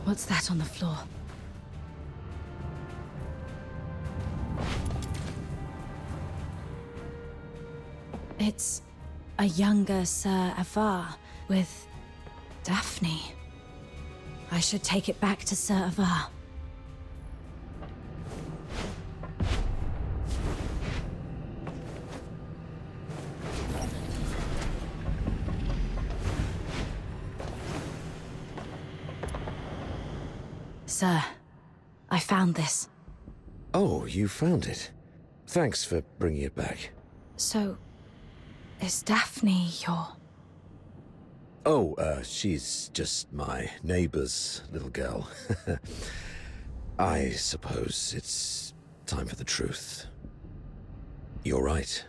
What's that on the floor? It's a younger Sir Avar with Daphne. I should take it back to Sir Avar. Sir, I found this. Oh, you found it. Thanks for bringing it back. So, is Daphne your... Oh, she's just my neighbor's little girl. I suppose it's time for the truth. You're right.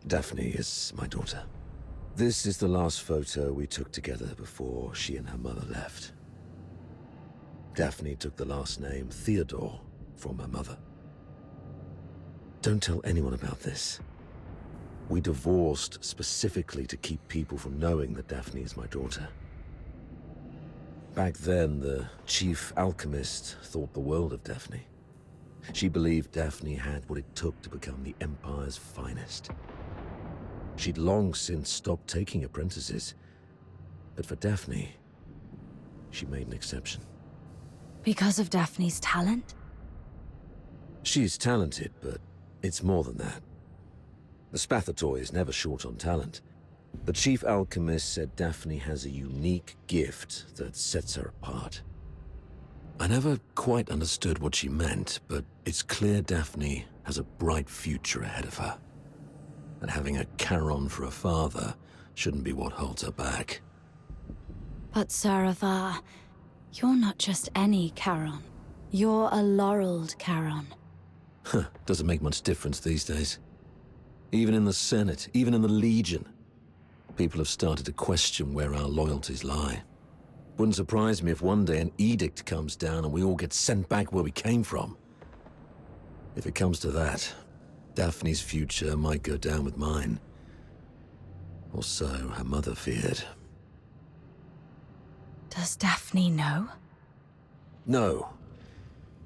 Daphne is my daughter. This is the last photo we took together before she and her mother left. Daphne took the last name Theodore from her mother. Don't tell anyone about this. We divorced specifically to keep people from knowing that Daphne is my daughter. Back then, the chief alchemist thought the world of Daphne. She believed Daphne had what it took to become the Empire's finest. She'd long since stopped taking apprentices, but for Daphne, she made an exception. Because of Daphne's talent? She's talented, but it's more than that. The Spathatoy is never short on talent. The chief alchemist said Daphne has a unique gift that sets her apart. I never quite understood what she meant, but it's clear Daphne has a bright future ahead of her. And having a Charon for a father shouldn't be what holds her back. But Sir Avar, you're not just any Charon. You're a laureled Charon. Huh, doesn't make much difference these days. Even in the Senate, even in the Legion, people have started to question where our loyalties lie. Wouldn't surprise me if one day an edict comes down and we all get sent back where we came from. If it comes to that, Daphne's future might go down with mine. Or so her mother feared. Does Daphne know? No.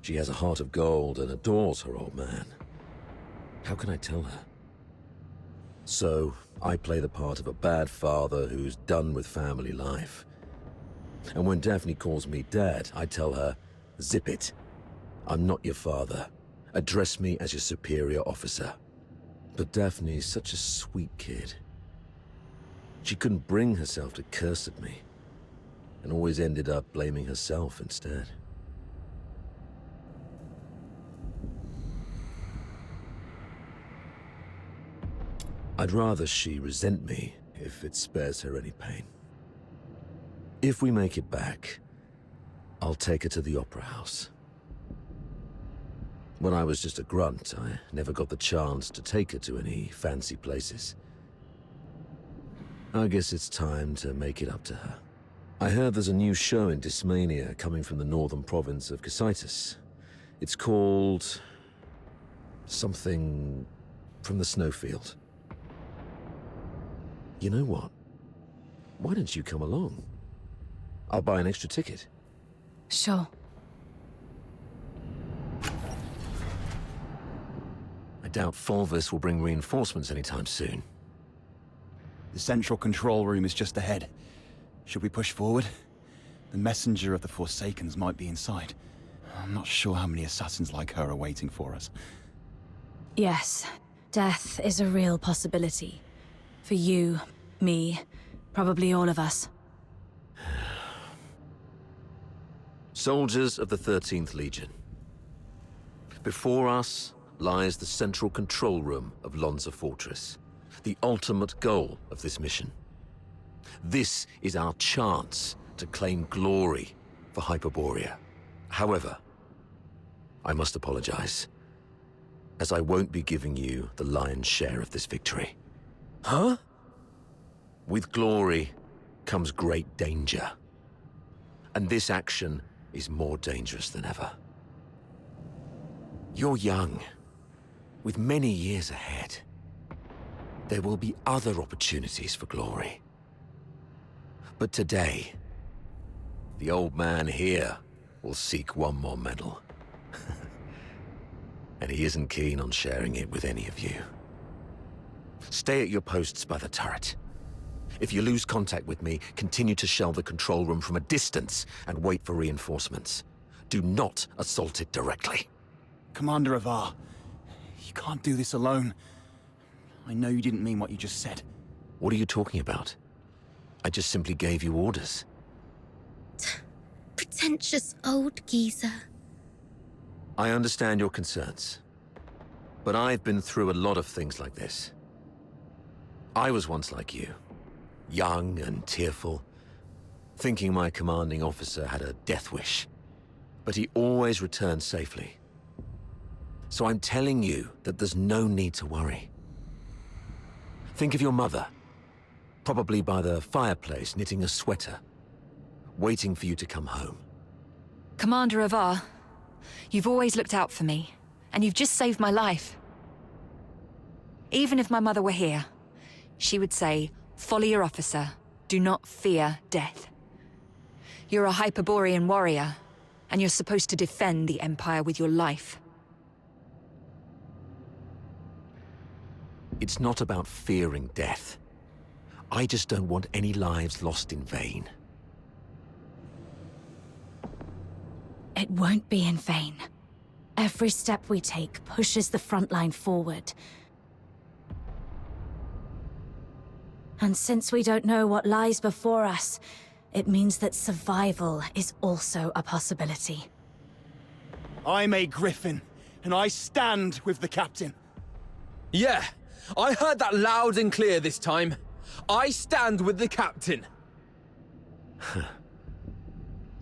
She has a heart of gold and adores her old man. How can I tell her? So, I play the part of a bad father who's done with family life. And when Daphne calls me Dad, I tell her, zip it. I'm not your father. Address me as your superior officer. But Daphne's such a sweet kid. She couldn't bring herself to curse at me, and always ended up blaming herself instead. I'd rather she resent me if it spares her any pain. If we make it back, I'll take her to the Opera House. When I was just a grunt, I never got the chance to take her to any fancy places. I guess it's time to make it up to her. I heard there's a new show in Dysmania coming from the northern province of Cocytus. It's called... something from the snowfield. You know what? Why don't you come along? I'll buy an extra ticket. Sure. I doubt Fulvis will bring reinforcements anytime soon. The central control room is just ahead. Should we push forward? The messenger of the Forsakens might be inside. I'm not sure how many assassins like her are waiting for us. Yes, death is a real possibility. For you, me, probably all of us. Soldiers of the 13th Legion. Before us lies the central control room of Lonza Fortress, the ultimate goal of this mission. This is our chance to claim glory for Hyperborea. However, I must apologize, as I won't be giving you the lion's share of this victory. Huh? With glory comes great danger. And this action is more dangerous than ever. You're young, with many years ahead. There will be other opportunities for glory. But today, The old man here will seek one more medal. And he isn't keen on sharing it with any of you. Stay at your posts by the turret. If you lose contact with me, continue to shell the control room from a distance and wait for reinforcements. Do not assault it directly. Commander Avar, you can't do this alone. I know you didn't mean what you just said. What are you talking about? I just simply gave you orders. Pretentious old geezer. I understand your concerns, but I've been through a lot of things like this. I was once like you, young and tearful, thinking my commanding officer had a death wish, but he always returned safely. So I'm telling you that there's no need to worry. Think of your mother, probably by the fireplace knitting a sweater, waiting for you to come home. Commander Avar, you've always looked out for me, and you've just saved my life. Even if my mother were here, she would say, "Follow your officer. Do not fear death." You're a Hyperborean warrior, and you're supposed to defend the Empire with your life. It's not about fearing death. I just don't want any lives lost in vain. It won't be in vain. Every step we take pushes the front line forward. And since we don't know what lies before us, it means that survival is also a possibility. I'm a Griffin, and I stand with the captain. Yeah, I heard that loud and clear this time. I stand with the captain.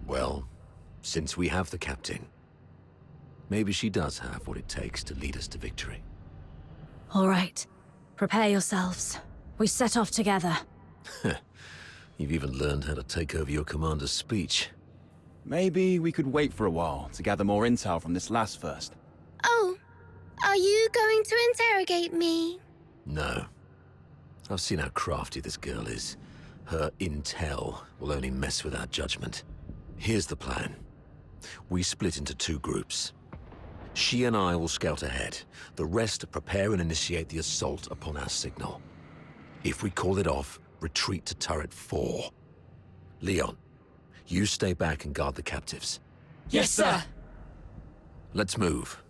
Well, since we have the captain, maybe she does have what it takes to lead us to victory. All right, prepare yourselves. We set off together. You've even learned how to take over your commander's speech. Maybe we could wait for a while to gather more intel from this last first. Oh, are you going to interrogate me? No. I've seen how crafty this girl is. Her intel will only mess with our judgment. Here's the plan. We split into two groups. She and I will scout ahead. The rest prepare and initiate the assault upon our signal. If we call it off, retreat to turret 4. Leon, you stay back and guard the captives. Yes, sir. Let's move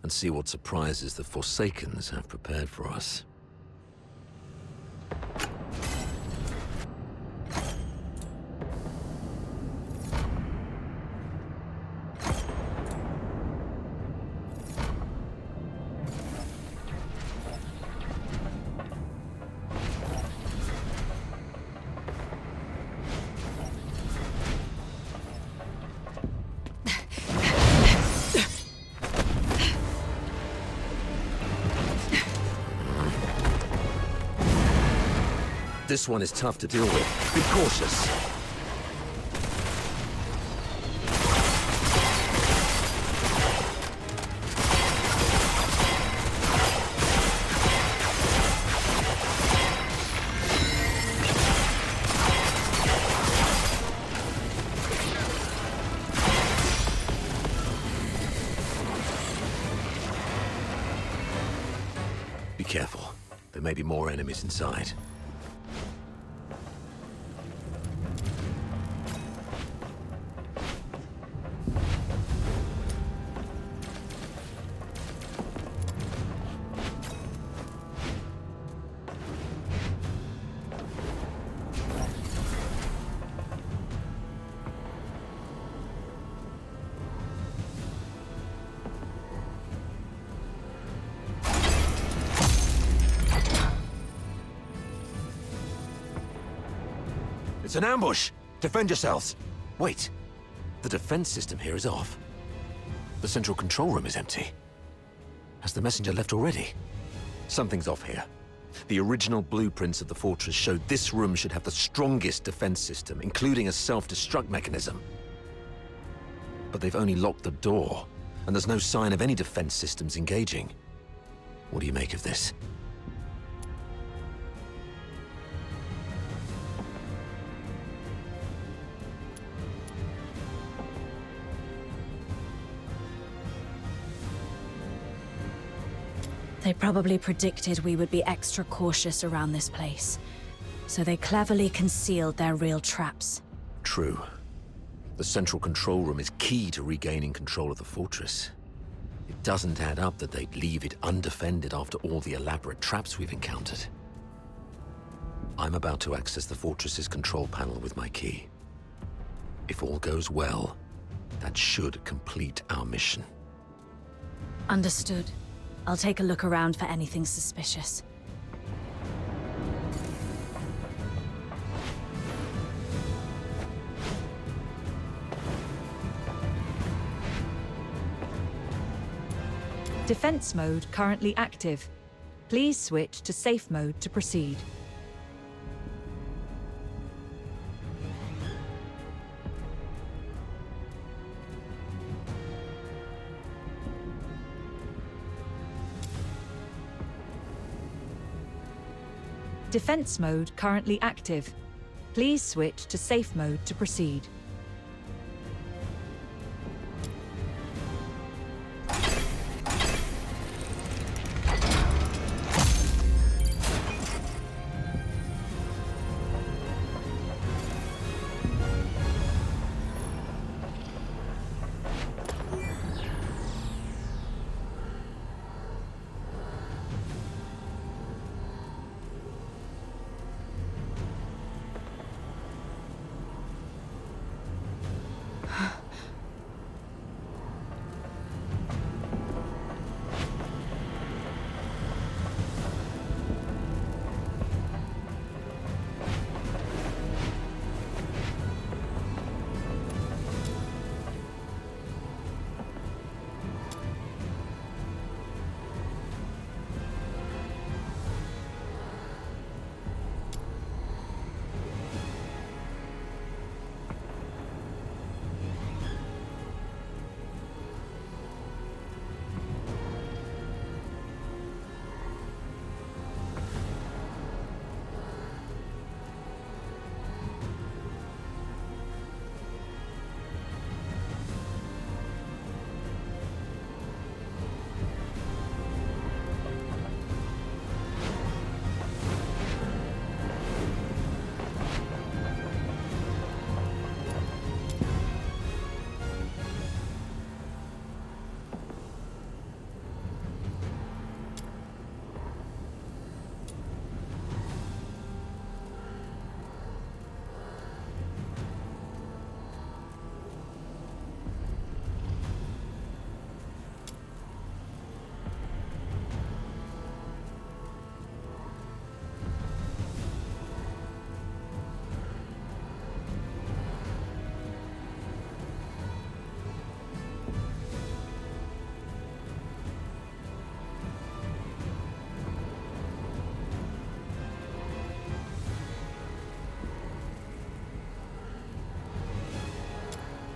and see what surprises the Forsakens have prepared for us. This one is tough to deal with. Be cautious. Be careful. There may be more enemies inside. It's an ambush! Defend yourselves! Wait. The defense system here is off. The central control room is empty. Has the messenger left already? Something's off here. The original blueprints of the fortress showed this room should have the strongest defense system, including a self-destruct mechanism. But they've only locked the door, and there's no sign of any defense systems engaging. What do you make of this? They probably predicted we would be extra cautious around this place, so they cleverly concealed their real traps. True. The central control room is key to regaining control of the fortress. It doesn't add up that they'd leave it undefended after all the elaborate traps we've encountered. I'm about to access the fortress's control panel with my key. If all goes well, that should complete our mission. Understood. I'll take a look around for anything suspicious. Defense mode currently active. Please switch to safe mode to proceed. Defense mode currently active. Please switch to safe mode to proceed.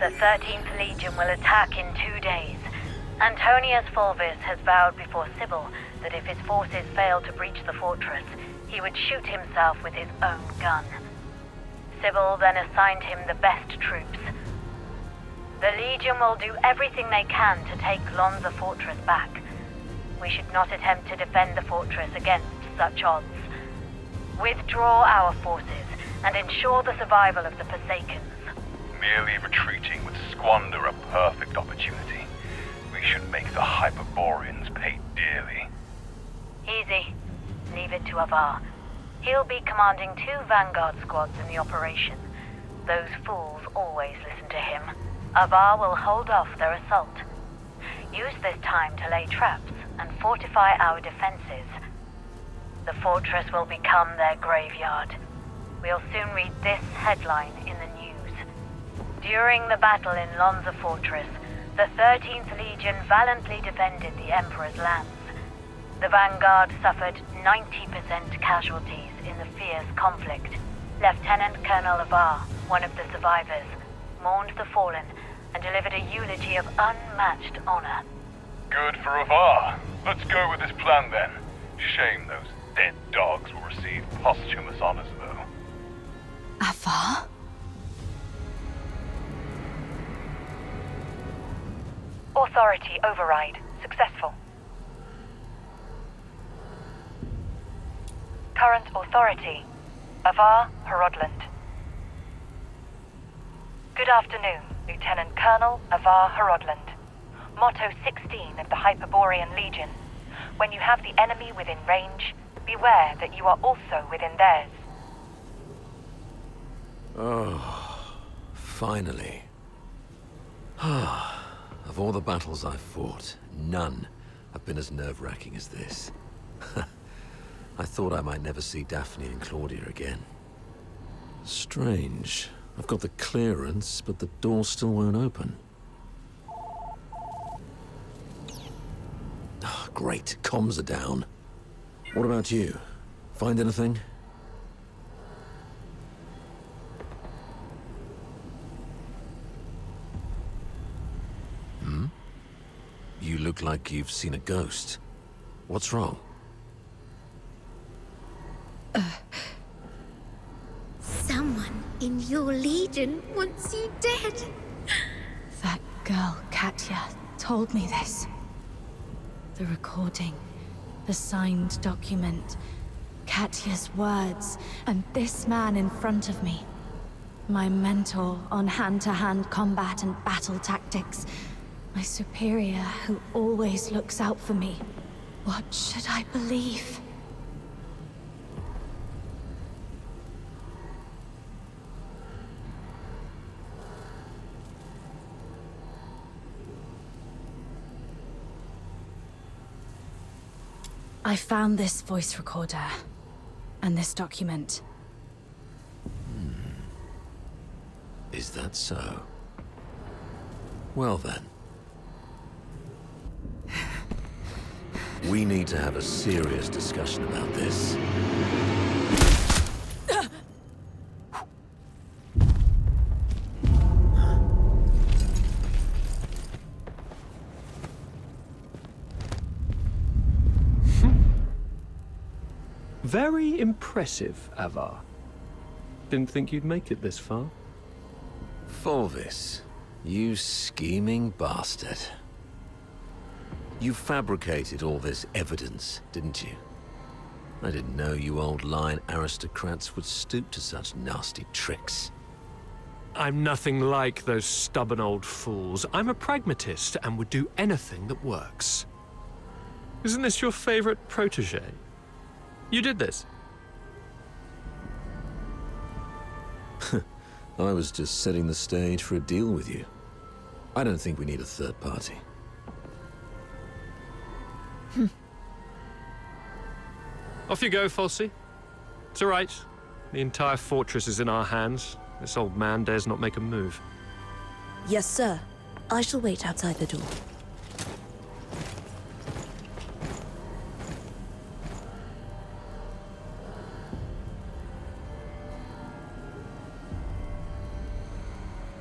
The 13th Legion will attack in 2 days. Antonius Fulvis has vowed before Sybil that if his forces fail to breach the fortress, he would shoot himself with his own gun. Sybil then assigned him the best troops. The Legion will do everything they can to take Lonza Fortress back. We should not attempt to defend the fortress against such odds. Withdraw our forces and ensure the survival of the Forsakens. Merely retreating would squander a perfect opportunity. We should make the Hyperboreans pay dearly. Easy. Leave it to Avar. He'll be commanding 2 Vanguard squads in the operation. Those fools always listen to him. Avar will hold off their assault. Use this time to lay traps and fortify our defenses. The fortress will become their graveyard. We'll soon read this headline in the news. During the battle in Lonza Fortress, the 13th Legion valiantly defended the Emperor's lands. The Vanguard suffered 90% casualties in the fierce conflict. Lieutenant Colonel Avar, one of the survivors, mourned the fallen and delivered a eulogy of unmatched honor. Good for Avar. Let's go with this plan then. Shame those dead dogs will receive posthumous honors, though. Avar? Authority override successful. Current authority, Avar Horodland. Good afternoon, Lieutenant Colonel Avar Horodland. Motto 16 of the Hyperborean Legion. When you have the enemy within range, beware that you are also within theirs. Oh, finally. Of all the battles I've fought, none have been as nerve-wracking as this. I thought I might never see Daphne and Claudia again. Strange. I've got the clearance, but the door still won't open. Oh, great, comms are down. What about you? Find anything? You look like you've seen a ghost. What's wrong? Someone in your legion wants you dead. That girl, Katya, told me this. The recording, the signed document, Katya's words, and this man in front of me. My mentor on hand-to-hand combat and battle tactics. My superior who always looks out for me. What should I believe? I found this voice recorder and this document. Is that so? Well then. We need to have a serious discussion about this. Very impressive, Avar. Didn't think you'd make it this far. Fulvis, you scheming bastard. You fabricated all this evidence, didn't you? I didn't know you old line aristocrats would stoop to such nasty tricks. I'm nothing like those stubborn old fools. I'm a pragmatist and would do anything that works. Isn't this your favorite protege? You did this. I was just setting the stage for a deal with you. I don't think we need a third party. Off you go, Falsey. It's all right. The entire fortress is in our hands. This old man dares not make a move. Yes, sir. I shall wait outside the door.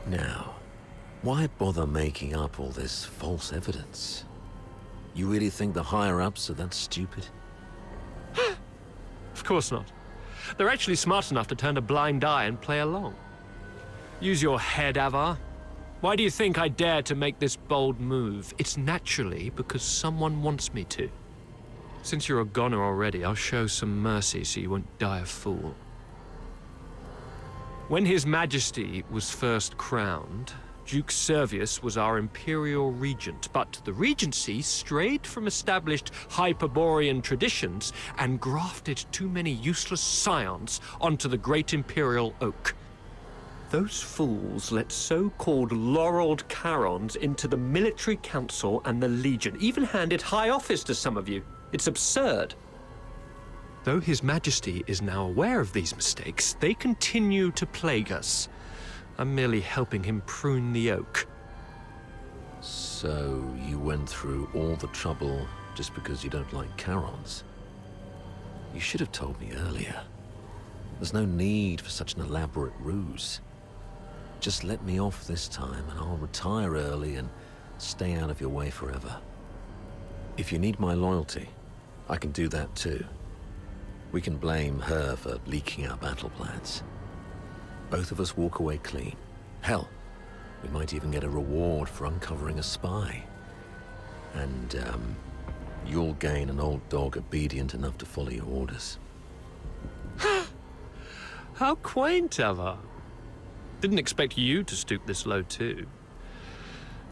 Now, why bother making up all this false evidence? You really think the higher-ups are that stupid? Of course not. They're actually smart enough to turn a blind eye and play along. Use your head, Avar. Why do you think I dare to make this bold move? It's naturally because someone wants me to. Since you're a goner already, I'll show some mercy so you won't die a fool. When His Majesty was first crowned, Duke Servius was our imperial regent, but the regency strayed from established Hyperborean traditions and grafted too many useless scions onto the great imperial oak. Those fools let so-called laureled Charons into the military council and the Legion, even handed high office to some of you. It's absurd. Though His Majesty is now aware of these mistakes, they continue to plague us. I'm merely helping him prune the oak. So, you went through all the trouble just because you don't like Charons? You should have told me earlier. There's no need for such an elaborate ruse. Just let me off this time and I'll retire early and stay out of your way forever. If you need my loyalty, I can do that too. We can blame her for leaking our battle plans. Both of us walk away clean. Hell, we might even get a reward for uncovering a spy. And, you'll gain an old dog obedient enough to follow your orders. How quaint, Ava. Didn't expect you to stoop this low, too.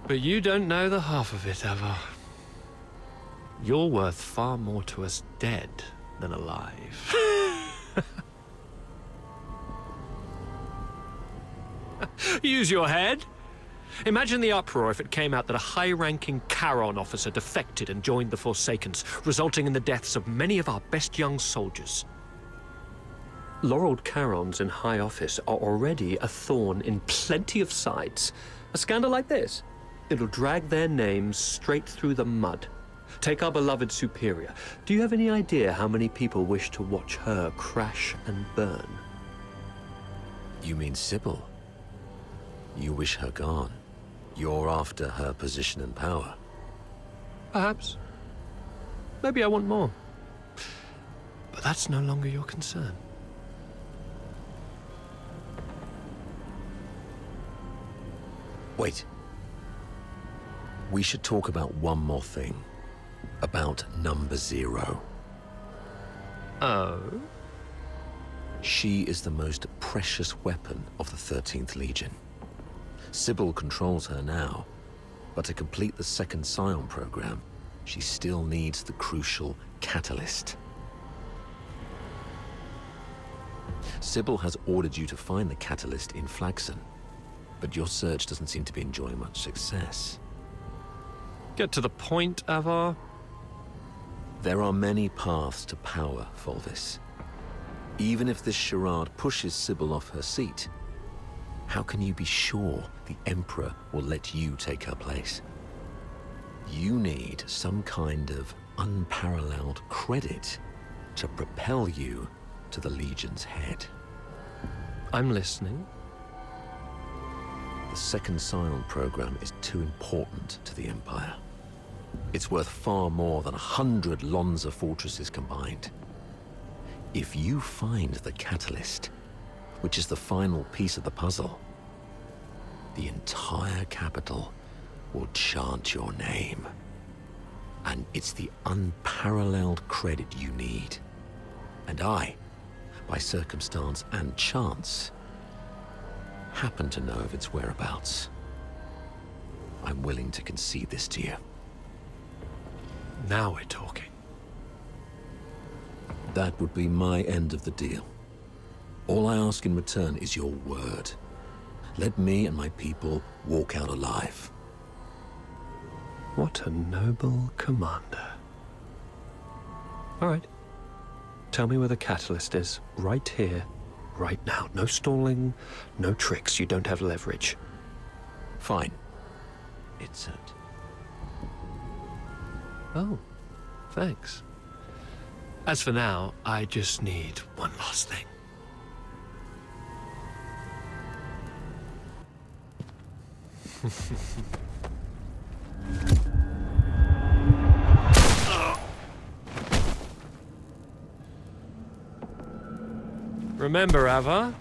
But you don't know the half of it, Ava. You're worth far more to us dead than alive. Use your head. Imagine the uproar if it came out that a high-ranking Charon officer defected and joined the Forsakens, resulting in the deaths of many of our best young soldiers. Laureled Charons in high office are already a thorn in plenty of sides. A scandal like this, it'll drag their names straight through the mud. Take our beloved Superior. Do you have any idea how many people wish to watch her crash and burn? You mean Sybil? You wish her gone. You're after her position and power. Perhaps. Maybe I want more. But that's no longer your concern. Wait. We should talk about one more thing. About Number Zero. Oh? She is the most precious weapon of the 13th Legion. Sybil controls her now, but to complete the second Scion program, she still needs the crucial catalyst. Sybil has ordered you to find the catalyst in Flaxen, but your search doesn't seem to be enjoying much success. Get to the point, Avar. There are many paths to power, Fulvis. Even if this charade pushes Sybil off her seat, how can you be sure the Emperor will let you take her place? You need some kind of unparalleled credit to propel you to the Legion's head. I'm listening. The second Scion program is too important to the Empire. It's worth far more than 100 Lonza fortresses combined. If you find the catalyst, which is the final piece of the puzzle, the entire capital will chant your name. And it's the unparalleled credit you need. And I, by circumstance and chance, happen to know of its whereabouts. I'm willing to concede this to you. Now we're talking. That would be my end of the deal. All I ask in return is your word. Let me and my people walk out alive. What a noble commander. All right. Tell me where the catalyst is. Right here, right now. No stalling, no tricks. You don't have leverage. Fine. It's it. Oh, thanks. As for now, I just need one last thing. Remember, Ava,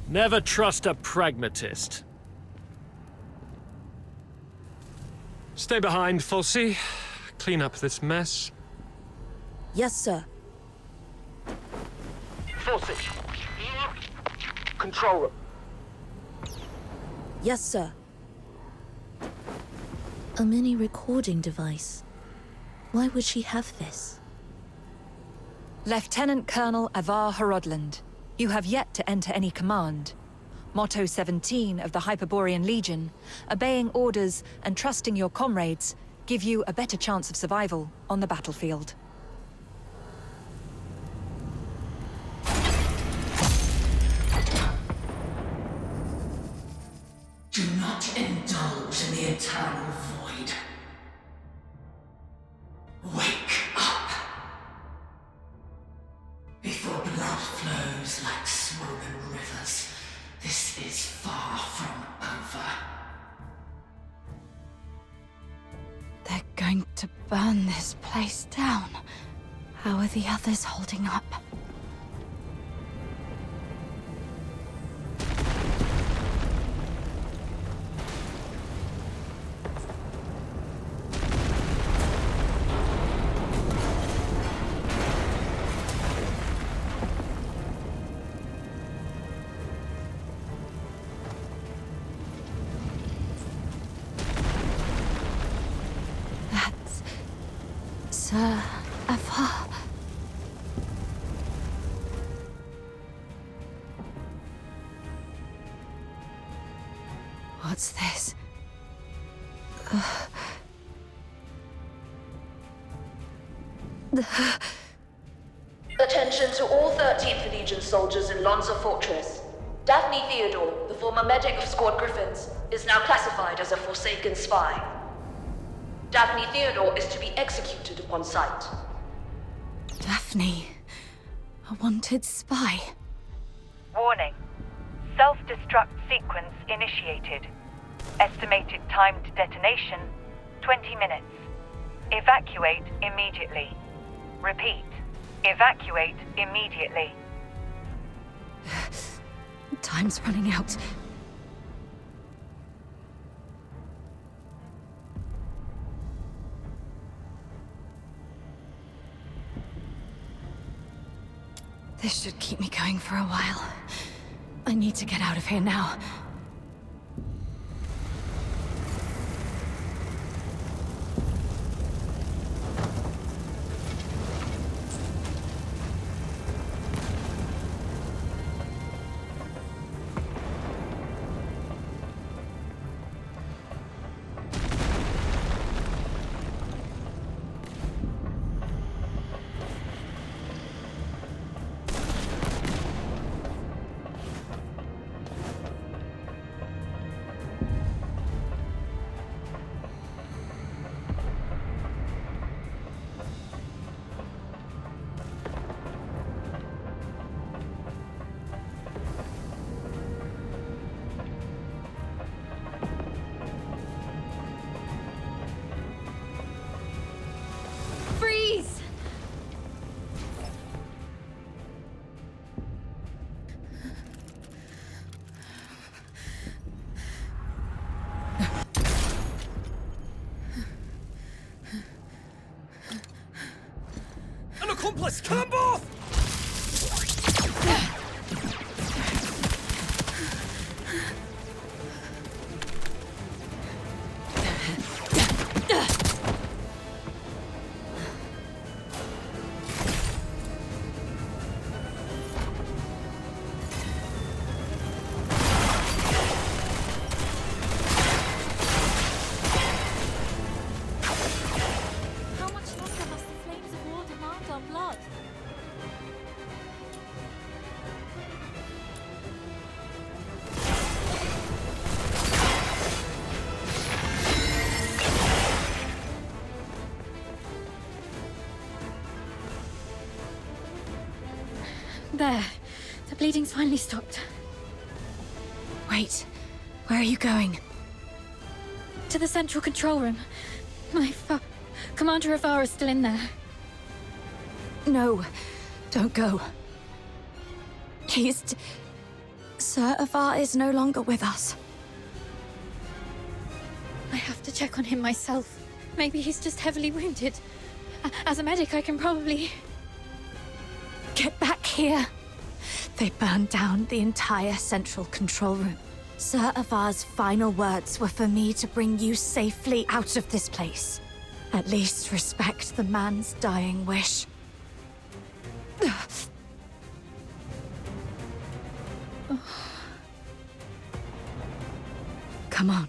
never trust a pragmatist. Stay behind, Fulci. Clean up this mess. Yes, sir. Fulci! Control room. Yes, sir. A mini recording device. Why would she have this? Lieutenant Colonel Avar Horodland, you have yet to enter any command. Motto 17 of the Hyperborean Legion, obeying orders and trusting your comrades give you a better chance of survival on the battlefield. Do not indulge in the eternal void. Wake up! Before blood flows like swollen rivers, this is far from over. They're going to burn this place down. How are the others holding up? Sir Avar. What's this? Attention to all 13th Legion soldiers in Lonza Fortress. Daphne Theodore, the former medic of Squad Griffins, is now classified as a Forsaken spy. Daphne Theodore is to be executed upon sight. Daphne, a wanted spy. Warning. Self-destruct sequence initiated. Estimated time to detonation, 20 minutes. Evacuate immediately. Repeat. Evacuate immediately. Time's running out. This should keep me going for a while. I need to get out of here now. Freeze! An accomplice! Come off! How much longer must the flames of war demand our blood? There. The bleeding's finally stopped. Wait. Where are you going? To the central control room. Commander Avar is still in there. No. Don't go. Sir Avar is no longer with us. I have to check on him myself. Maybe he's just heavily wounded. As a medic, I can probably... Get back here. They burned down the entire central control room. Sir Avar's final words were for me to bring you safely out of this place. At least respect the man's dying wish. Come on.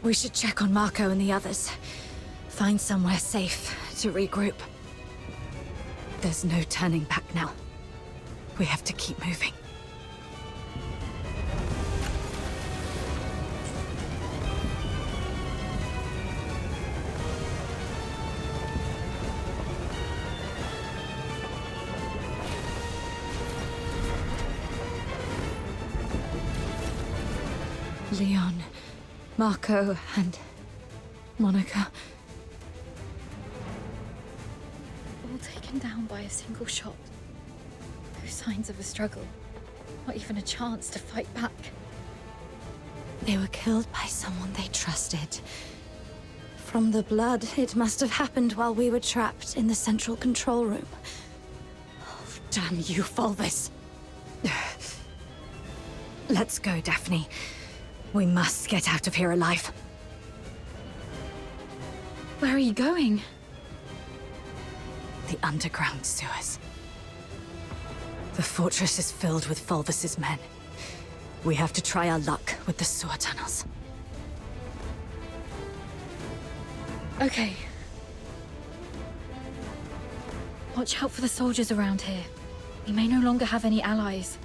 We should check on Marco and the others. Find somewhere safe to regroup. There's no turning back now. We have to keep moving. Leon, Marco, and Monica. All taken down by a single shot. No signs of a struggle. Not even a chance to fight back. They were killed by someone they trusted. From the blood, it must have happened while we were trapped in the central control room. Oh, damn you, Fulvus. Let's go, Daphne. We must get out of here alive. Where are you going? The underground sewers. The fortress is filled with Fulvis's men. We have to try our luck with the sewer tunnels. Okay. Watch out for the soldiers around here. We may no longer have any allies.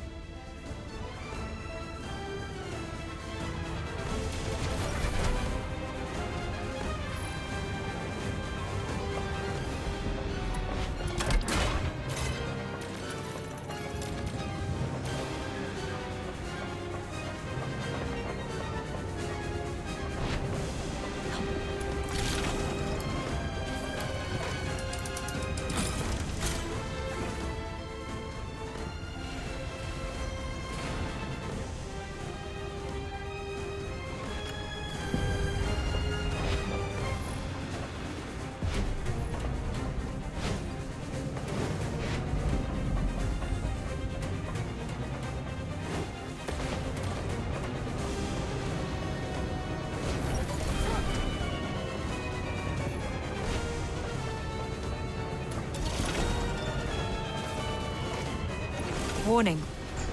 Warning.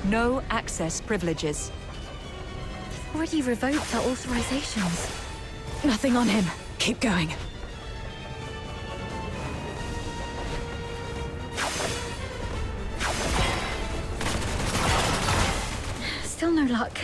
No access privileges. They've already revoked our authorizations. Nothing on him. Keep going. Still no luck.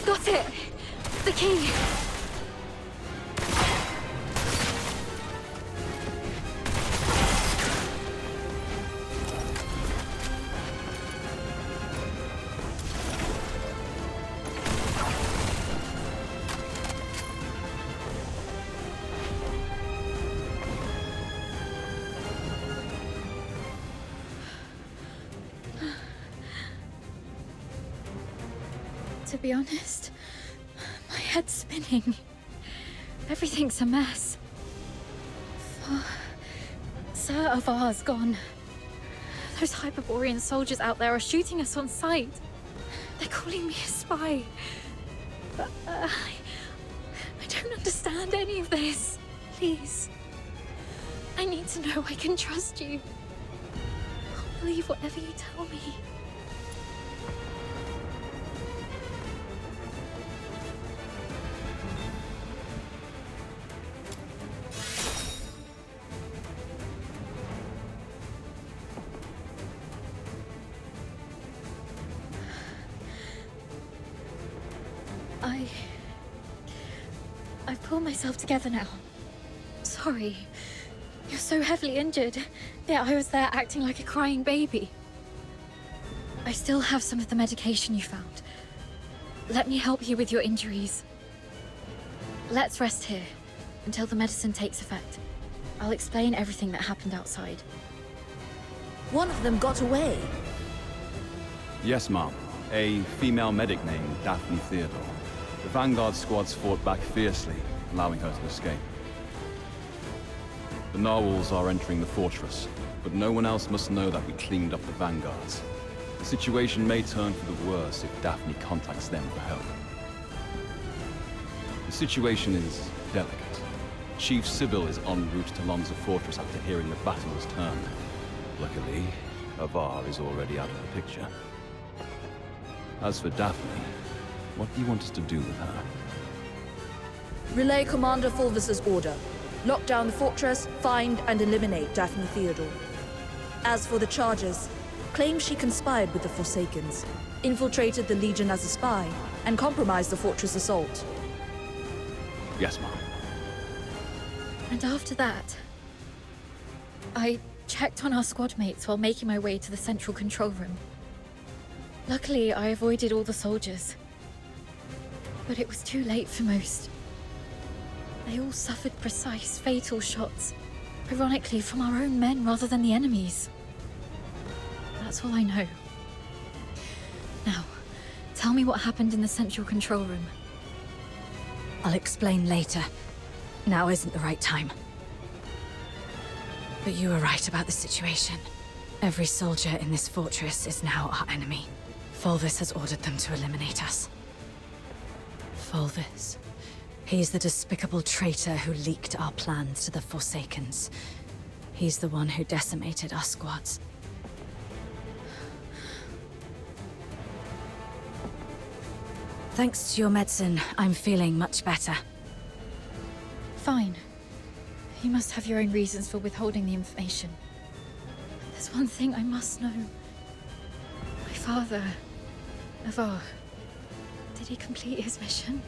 Got it! The key! To be honest, my head's spinning. Everything's a mess. Sir Avar's gone. Those Hyperborean soldiers out there are shooting us on sight. They're calling me a spy. But I don't understand any of this. Please. I need to know I can trust you. I'll believe whatever you tell me. I've pulled myself together now. Sorry. You're so heavily injured. Yeah, I was there acting like a crying baby. I still have some of the medication you found. Let me help you with your injuries. Let's rest here until the medicine takes effect. I'll explain everything that happened outside. One of them got away. Yes, ma'am. A female medic named Daphne Theodore. The Vanguard squads fought back fiercely, allowing her to escape. The narwhals are entering the fortress, but no one else must know that we cleaned up the Vanguards. The situation may turn for the worse if Daphne contacts them for help. The situation is delicate. Chief Sybil is en route to Lonza Fortress after hearing the battle has turned. Luckily, Avar is already out of the picture. As for Daphne, What do you want us to do with her? Relay Commander Fulvis's order. Lock down the fortress, find and eliminate Daphne Theodore. As for the charges, claim she conspired with the Forsakens, infiltrated the Legion as a spy, and compromised the fortress assault. Yes, Mom. And after that, I checked on our squad mates while making my way to the central control room. Luckily, I avoided all the soldiers. But it was too late for most. They all suffered precise, fatal shots. Ironically, from our own men rather than the enemy's. That's all I know. Now, tell me what happened in the central control room. I'll explain later. Now isn't the right time. But you were right about the situation. Every soldier in this fortress is now our enemy. Fulvis has ordered them to eliminate us. Fulvis. He's the despicable traitor who leaked our plans to the Forsakens. He's the one who decimated our squads. Thanks to your medicine, I'm feeling much better. Fine. You must have your own reasons for withholding the information. There's one thing I must know. My father, Avar, did he complete his mission?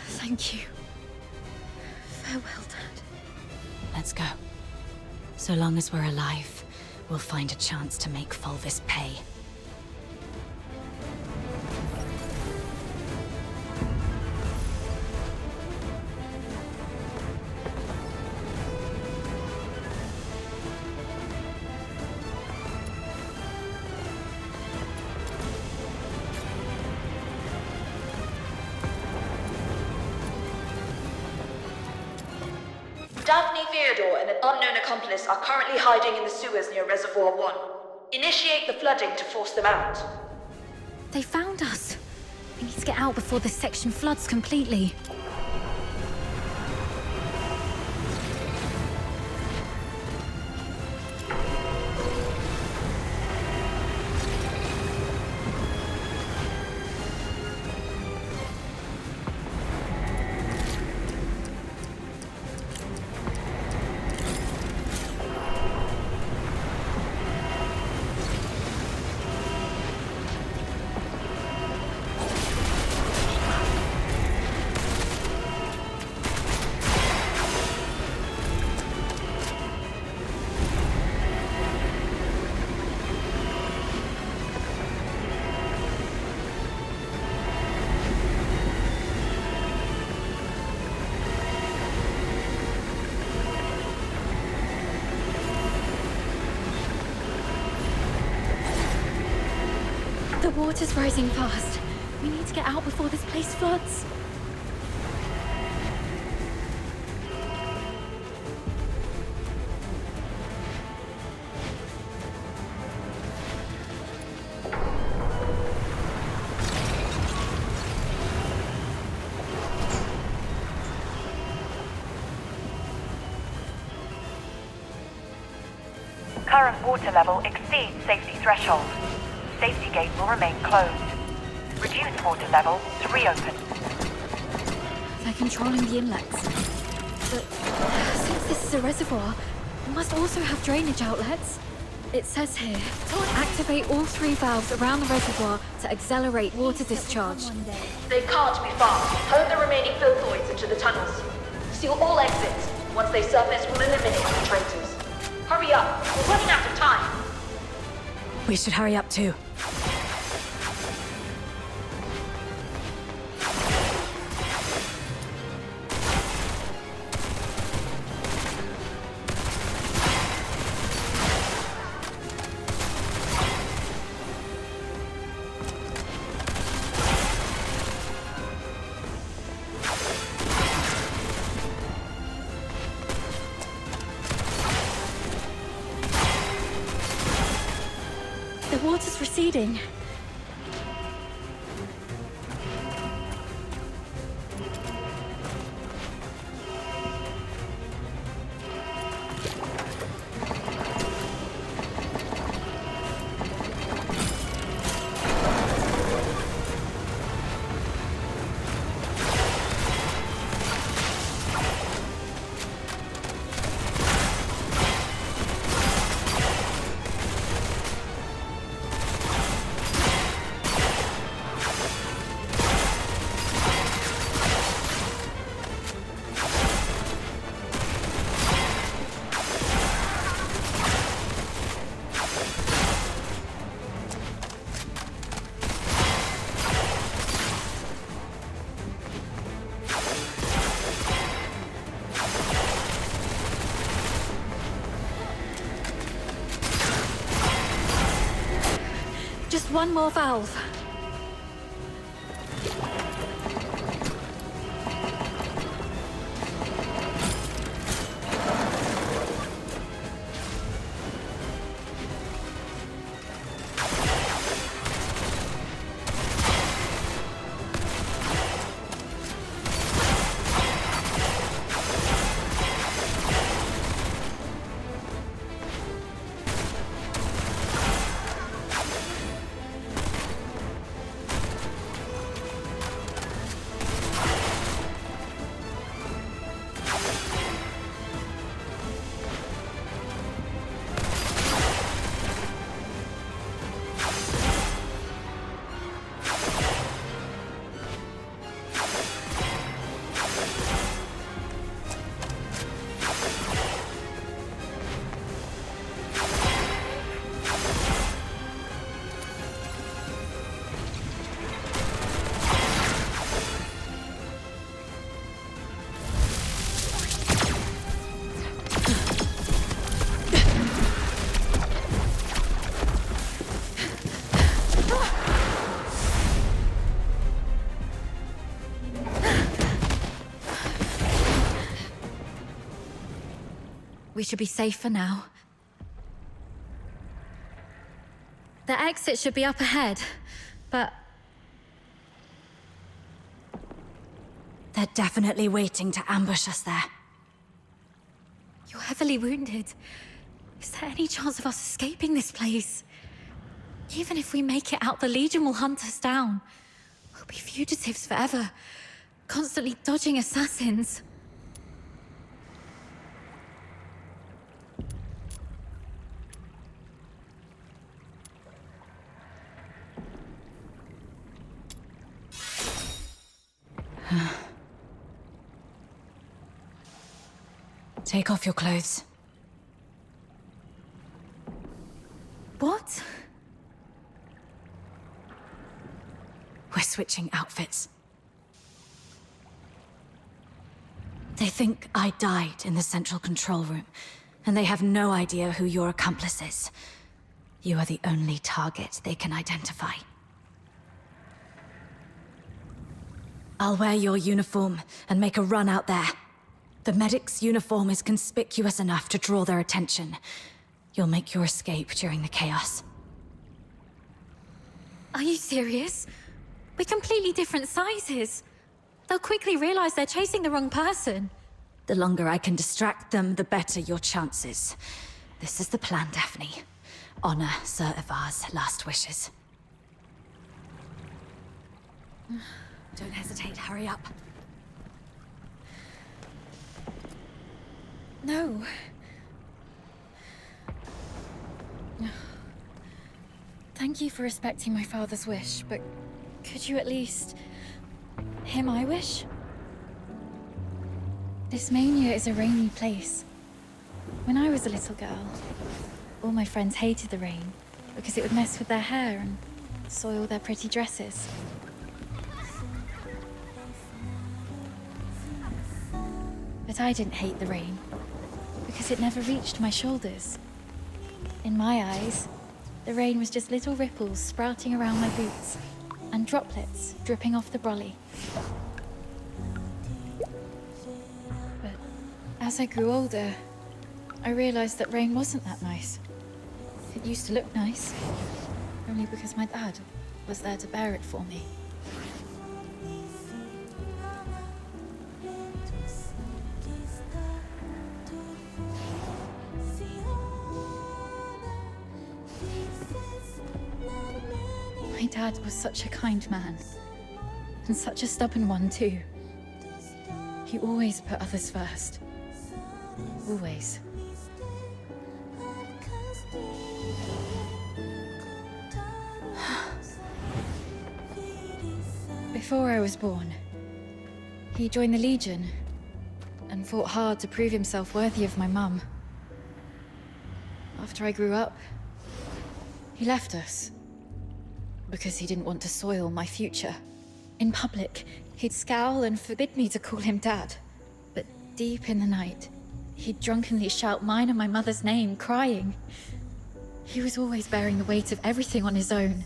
Thank you. Farewell, Dad. Let's go. So long as we're alive, we'll find a chance to make Fulvis pay. Daphne Theodore and an unknown accomplice are currently hiding in the sewers near Reservoir 1. Initiate the flooding to force them out. They found us. We need to get out before this section floods completely. The water's rising fast. We need to get out before this place floods. Current water level exceeds safety threshold. Safety gate will remain closed. Reduce water level to reopen. They're controlling the inlets. But since this is a reservoir, it must also have drainage outlets. It says here, activate all 3 valves around the reservoir to accelerate water discharge. They can't be far. Herd the remaining filthoids into the tunnels. Seal all exits. Once they surface, we'll eliminate the traitors. Hurry up! We're running out of time! We should hurry up too. The water's receding. one more valve. We should be safe for now. The exit should be up ahead, but... They're definitely waiting to ambush us there. You're heavily wounded. Is there any chance of us escaping this place? Even if we make it out, the Legion will hunt us down. We'll be fugitives forever, constantly dodging assassins. Take off your clothes. What? We're switching outfits. They think I died in the central control room, and they have no idea who your accomplice is. You are the only target they can identify. I'll wear your uniform and make a run out there. The medic's uniform is conspicuous enough to draw their attention. You'll make your escape during the chaos. Are you serious? We're completely different sizes. They'll quickly realize they're chasing the wrong person. The longer I can distract them, the better your chances. This is the plan, Daphne. Honor Sir Ivar's last wishes. Don't hesitate, hurry up. No. Thank you for respecting my father's wish, but could you at least hear my wish? This mania is a rainy place. When I was a little girl, all my friends hated the rain because it would mess with their hair and soil their pretty dresses. But I didn't hate the rain because it never reached my shoulders. In my eyes, the rain was just little ripples sprouting around my boots and droplets dripping off the brolly. But as I grew older, I realized that rain wasn't that nice. It used to look nice, only because my dad was there to bear it for me. My dad was such a kind man, and such a stubborn one too. He always put others first. Always. Before I was born, he joined the Legion and fought hard to prove himself worthy of my mum. After I grew up, he left us because he didn't want to soil my future. In public, he'd scowl and forbid me to call him Dad. But deep in the night, he'd drunkenly shout mine and my mother's name, crying. He was always bearing the weight of everything on his own.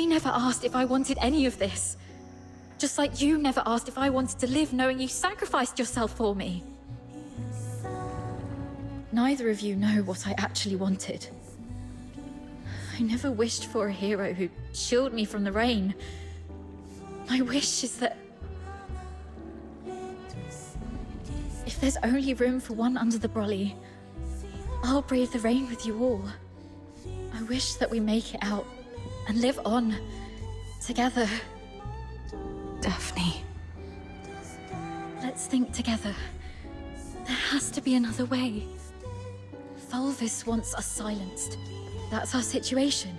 They never asked if I wanted any of this. Just like you never asked if I wanted to live knowing you sacrificed yourself for me. Neither of you know what I actually wanted. I never wished for a hero who'd shield me from the rain. My wish is that if there's only room for one under the brolly, I'll brave the rain with you all. I wish that we make it out and live on together. Daphne. Let's think together. There has to be another way. Fulvis wants us silenced. That's our situation.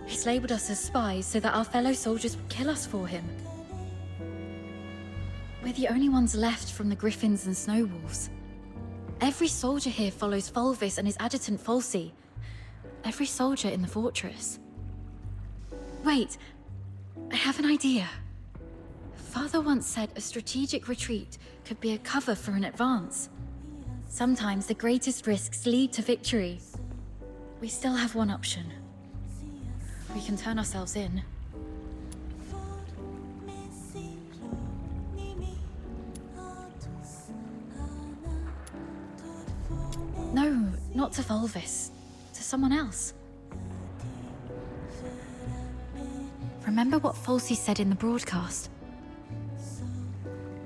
He's labeled us as spies so that our fellow soldiers would kill us for him. We're the only ones left from the Griffins and Snowwolves. Every soldier here follows Fulvis and his adjutant Falsey. Every soldier in the fortress. Wait, I have an idea. Father once said a strategic retreat could be a cover for an advance. Sometimes the greatest risks lead to victory. We still have one option. We can turn ourselves in. No, not to Fulvis. To someone else. Remember what Falsey said in the broadcast?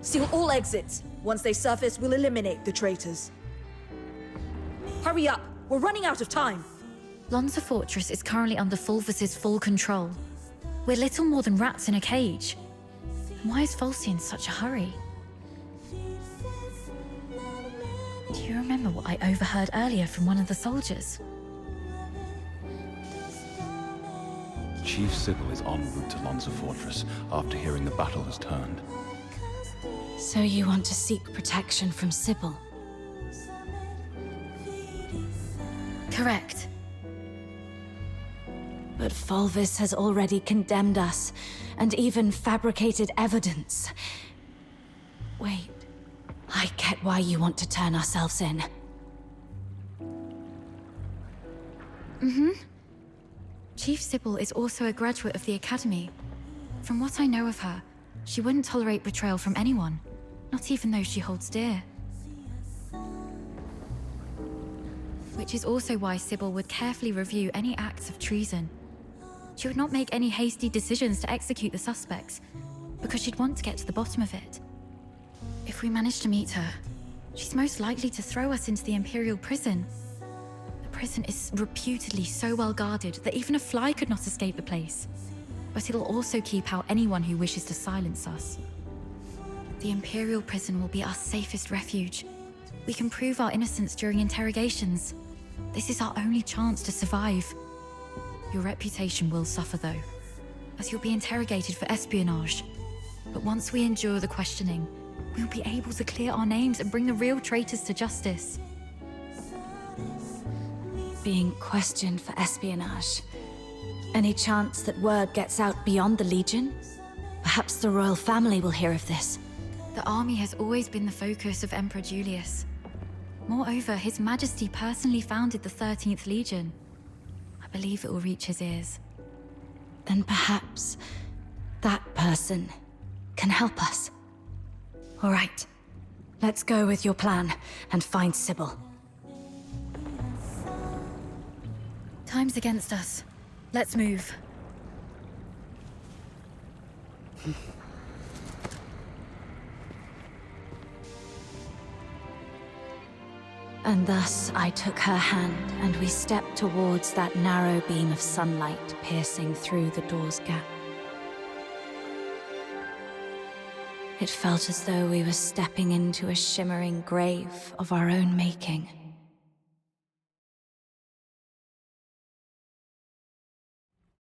Seal all exits. Once they surface, we'll eliminate the traitors. Hurry up! We're running out of time! Lonza Fortress is currently under Fulvis's full control. We're little more than rats in a cage. Why is Falsey in such a hurry? Do you remember what I overheard earlier from one of the soldiers? Chief Sybil is en route to Lonza Fortress after hearing the battle has turned. So you want to seek protection from Sybil? Correct. But Fulvis has already condemned us, and even fabricated evidence. Wait, I get why you want to turn ourselves in. Chief Sybil is also a graduate of the Academy. From what I know of her, she wouldn't tolerate betrayal from anyone, not even those she holds dear. Which is also why Sybil would carefully review any acts of treason. She would not make any hasty decisions to execute the suspects, because she'd want to get to the bottom of it. If we manage to meet her, she's most likely to throw us into the Imperial prison. The prison is reputedly so well guarded that even a fly could not escape the place. But it'll also keep out anyone who wishes to silence us. The Imperial prison will be our safest refuge. We can prove our innocence during interrogations. This is our only chance to survive. Your reputation will suffer though, as you'll be interrogated for espionage. But once we endure the questioning, we'll be able to clear our names and bring the real traitors to justice. Being questioned for espionage. Any chance that word gets out beyond the Legion? Perhaps the royal family will hear of this. The army has always been the focus of Emperor Julius. Moreover, His Majesty personally founded the 13th Legion. I believe it will reach his ears. Then perhaps that person can help us. All right, let's go with your plan and find Sybil. Time's against us. Let's move. And thus I took her hand, and we stepped towards that narrow beam of sunlight piercing through the door's gap. It felt as though we were stepping into a shimmering grave of our own making.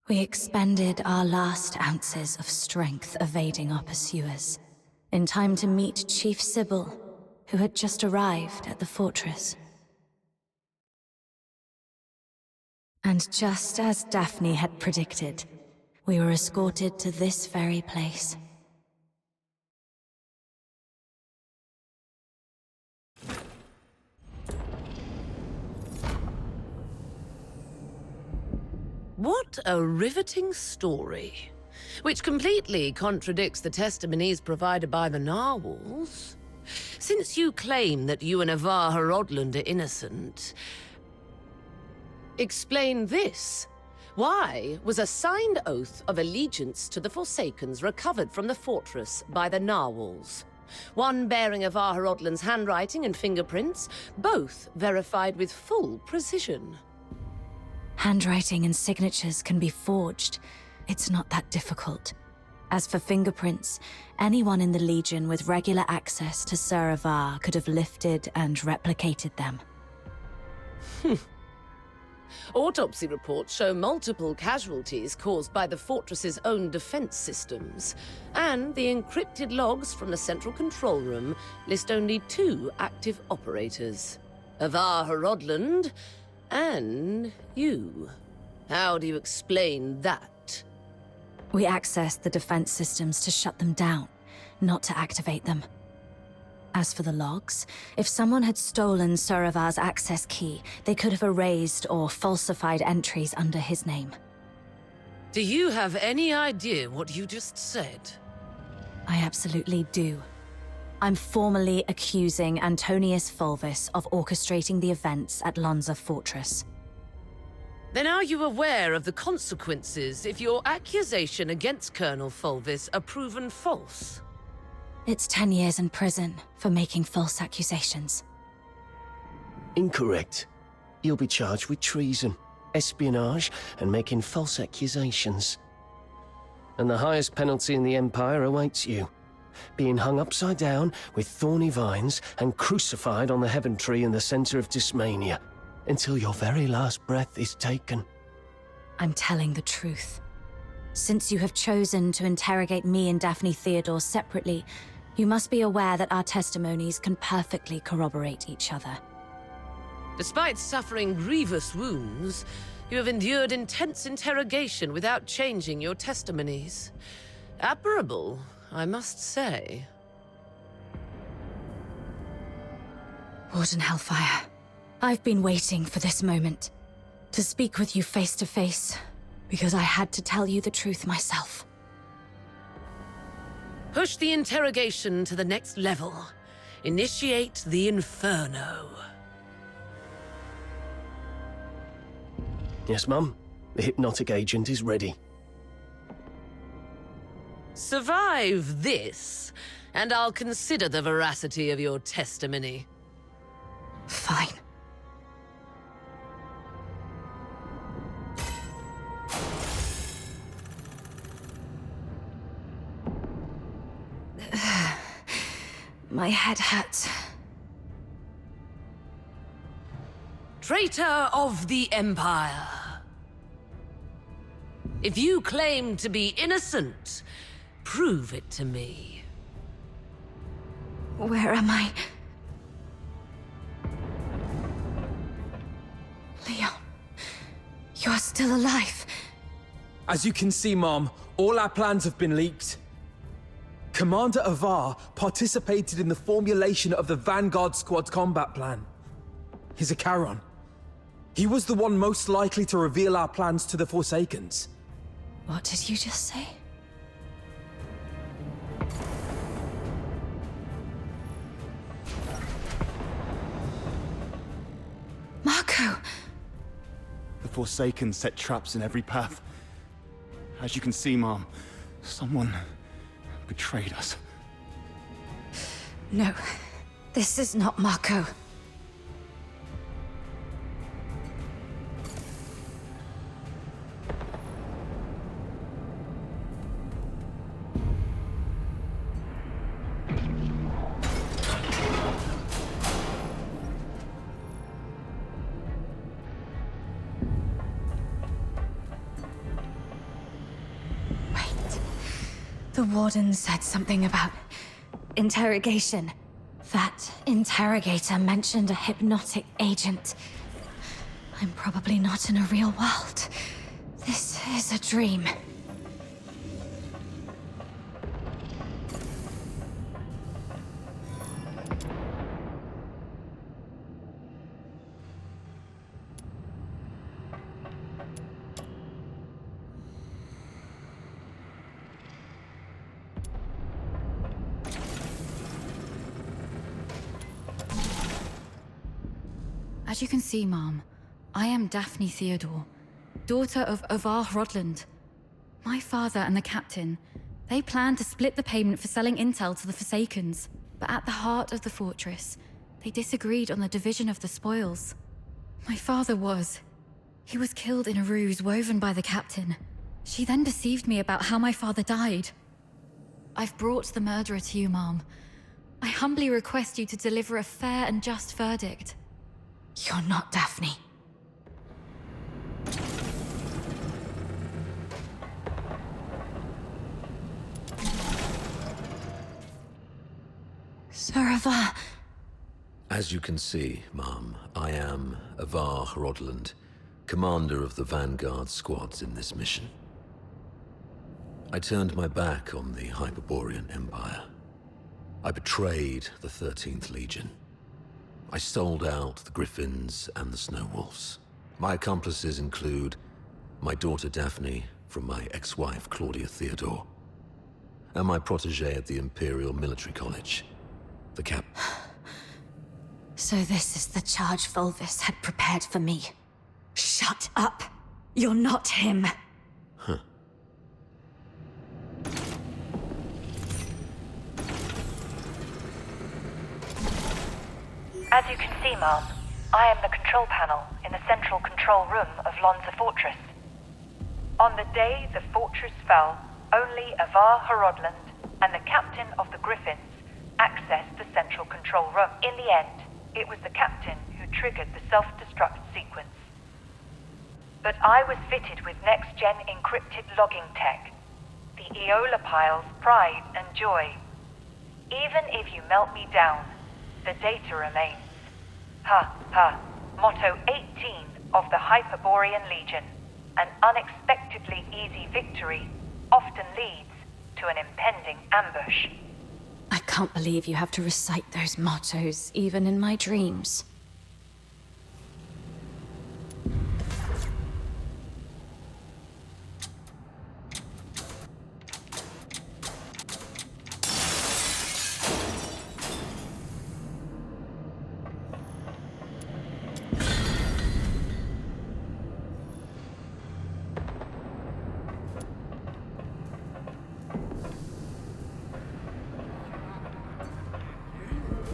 We expended our last ounces of strength evading our pursuers, in time to meet Chief Sybil, who had just arrived at the fortress. And just as Daphne had predicted, we were escorted to this very place. What a riveting story. Which completely contradicts the testimonies provided by the narwhals. Since you claim that you and Avar Horodland are innocent, explain this. Why was a signed oath of allegiance to the Forsakens recovered from the fortress by the narwhals? One bearing Avar Horodland's handwriting and fingerprints, both verified with full precision. Handwriting and signatures can be forged. It's not that difficult. As for fingerprints, anyone in the Legion with regular access to Sir Avar could have lifted and replicated them. Autopsy reports show multiple casualties caused by the fortress's own defense systems, and the encrypted logs from the central control room list only 2 active operators. Avar Horodland and you. How do you explain that? We accessed the defense systems to shut them down, not to activate them. As for the logs, if someone had stolen Sir Avar's access key, they could have erased or falsified entries under his name. Do you have any idea what you just said? I absolutely do. I'm formally accusing Antonius Fulvis of orchestrating the events at Lonza Fortress. Then are you aware of the consequences if your accusation against Colonel Fulvis are proven false? It's 10 years in prison for making false accusations. Incorrect. You'll be charged with treason, espionage, and making false accusations. And the highest penalty in the Empire awaits you. Being hung upside down with thorny vines and crucified on the Heaven Tree in the center of Tismania until your very last breath is taken. I'm telling the truth. Since you have chosen to interrogate me and Daphne Theodore separately, you must be aware that our testimonies can perfectly corroborate each other. Despite suffering grievous wounds, you have endured intense interrogation without changing your testimonies. Admirable, I must say. Warden Hellfire, I've been waiting for this moment. To speak with you face to face, because I had to tell you the truth myself. Push the interrogation to the next level. Initiate the Inferno. Yes, Mum. The hypnotic agent is ready. Survive this, and I'll consider the veracity of your testimony. Fine. My head hurts. Traitor of the Empire. If you claim to be innocent, prove it to me. Where am I? Leon, you're still alive. As you can see, Mom, all our plans have been leaked. Commander Avar participated in the formulation of the Vanguard Squad's combat plan. He's a Charon. He was the one most likely to reveal our plans to the Forsakens. What did you just say? Marco! The Forsaken set traps in every path. As you can see, Mom, someone betrayed us. No, this is not Marco. The Warden said something about interrogation. That interrogator mentioned a hypnotic agent. I'm probably not in a real world. This is a dream. As you can see, Mom, I am Daphne Theodore, daughter of Ovar Rodland. My father and the captain, they planned to split the payment for selling intel to the Forsakens, but at the heart of the fortress, they disagreed on the division of the spoils. My father he was killed in a ruse woven by the captain. She then deceived me about how my father died. I've brought the murderer to you, Mom. I humbly request you to deliver a fair and just verdict. You're not Daphne. Sir Avar. As you can see, Mom, I am Avar Rodland, commander of the Vanguard squads in this mission. I turned my back on the Hyperborean Empire. I betrayed the 13th Legion. I sold out the Griffins and the Snow Wolves. My accomplices include my daughter Daphne from my ex-wife Claudia Theodore, and my protege at the Imperial Military College, the Cap. So this is the charge Volvis had prepared for me. Shut up! You're not him! Huh. As you can see, Mom, I am the control panel in the central control room of Lonza Fortress. On the day the fortress fell, only Avar Rodland and the captain of the Griffins accessed the central control room. In the end, it was the captain who triggered the self-destruct sequence. But I was fitted with next-gen encrypted logging tech, the Eola Pile's pride and joy. Even if you melt me down, the data remains. Ha, ha. Motto 18 of the Hyperborean Legion. An unexpectedly easy victory often leads to an impending ambush. I can't believe you have to recite those mottos, even in my dreams.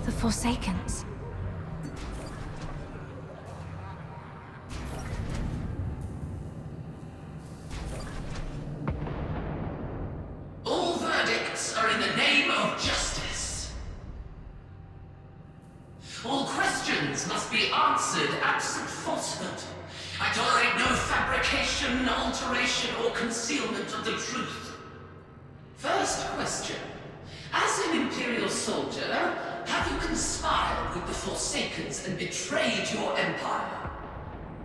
The Forsakens. All verdicts are in the name of justice. All questions must be answered absent falsehood. I tolerate no fabrication, alteration, or concealment of the truth. First question. As an Imperial soldier, have you conspired with the Forsakens and betrayed your empire?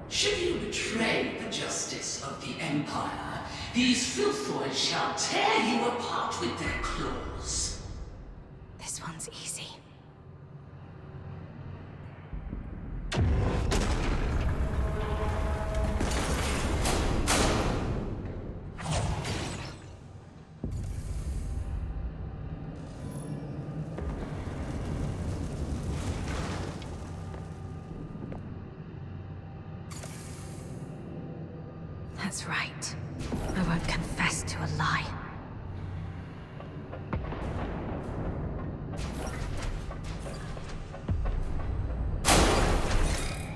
Should you betray the justice of the Empire, these filthoids shall tear you apart with their claws. This one's easy. That's right. I won't confess to a lie.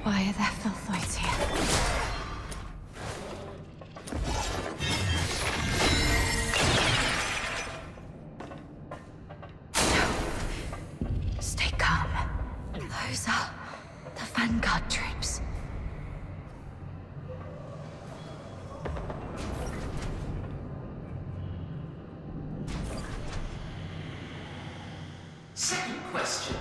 Why are there filthoids here? No. Stay calm. Those are the Vanguard troops. Second question.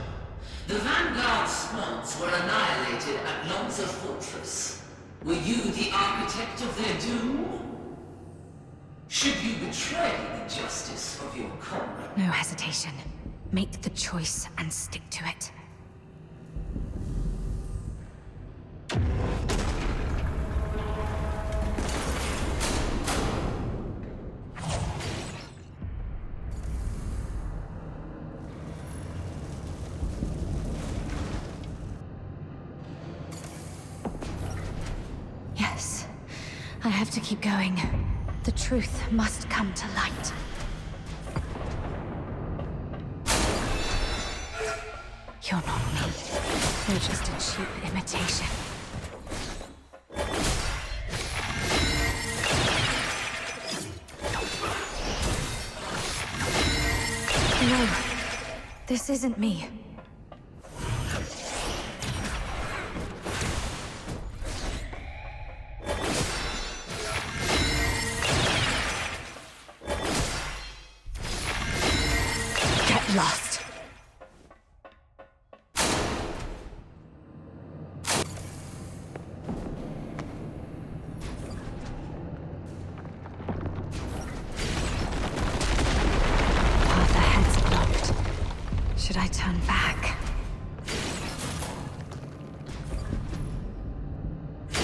The Vanguard squads were annihilated at Lonza Fortress. Were you the architect of their doom? Should you betray the justice of your comrade? No hesitation. Make the choice and stick to it. have to keep going. The truth must come to light. You're not me. You're just a cheap imitation. No, this isn't me. Get lost. Path ahead's blocked. Should I turn back?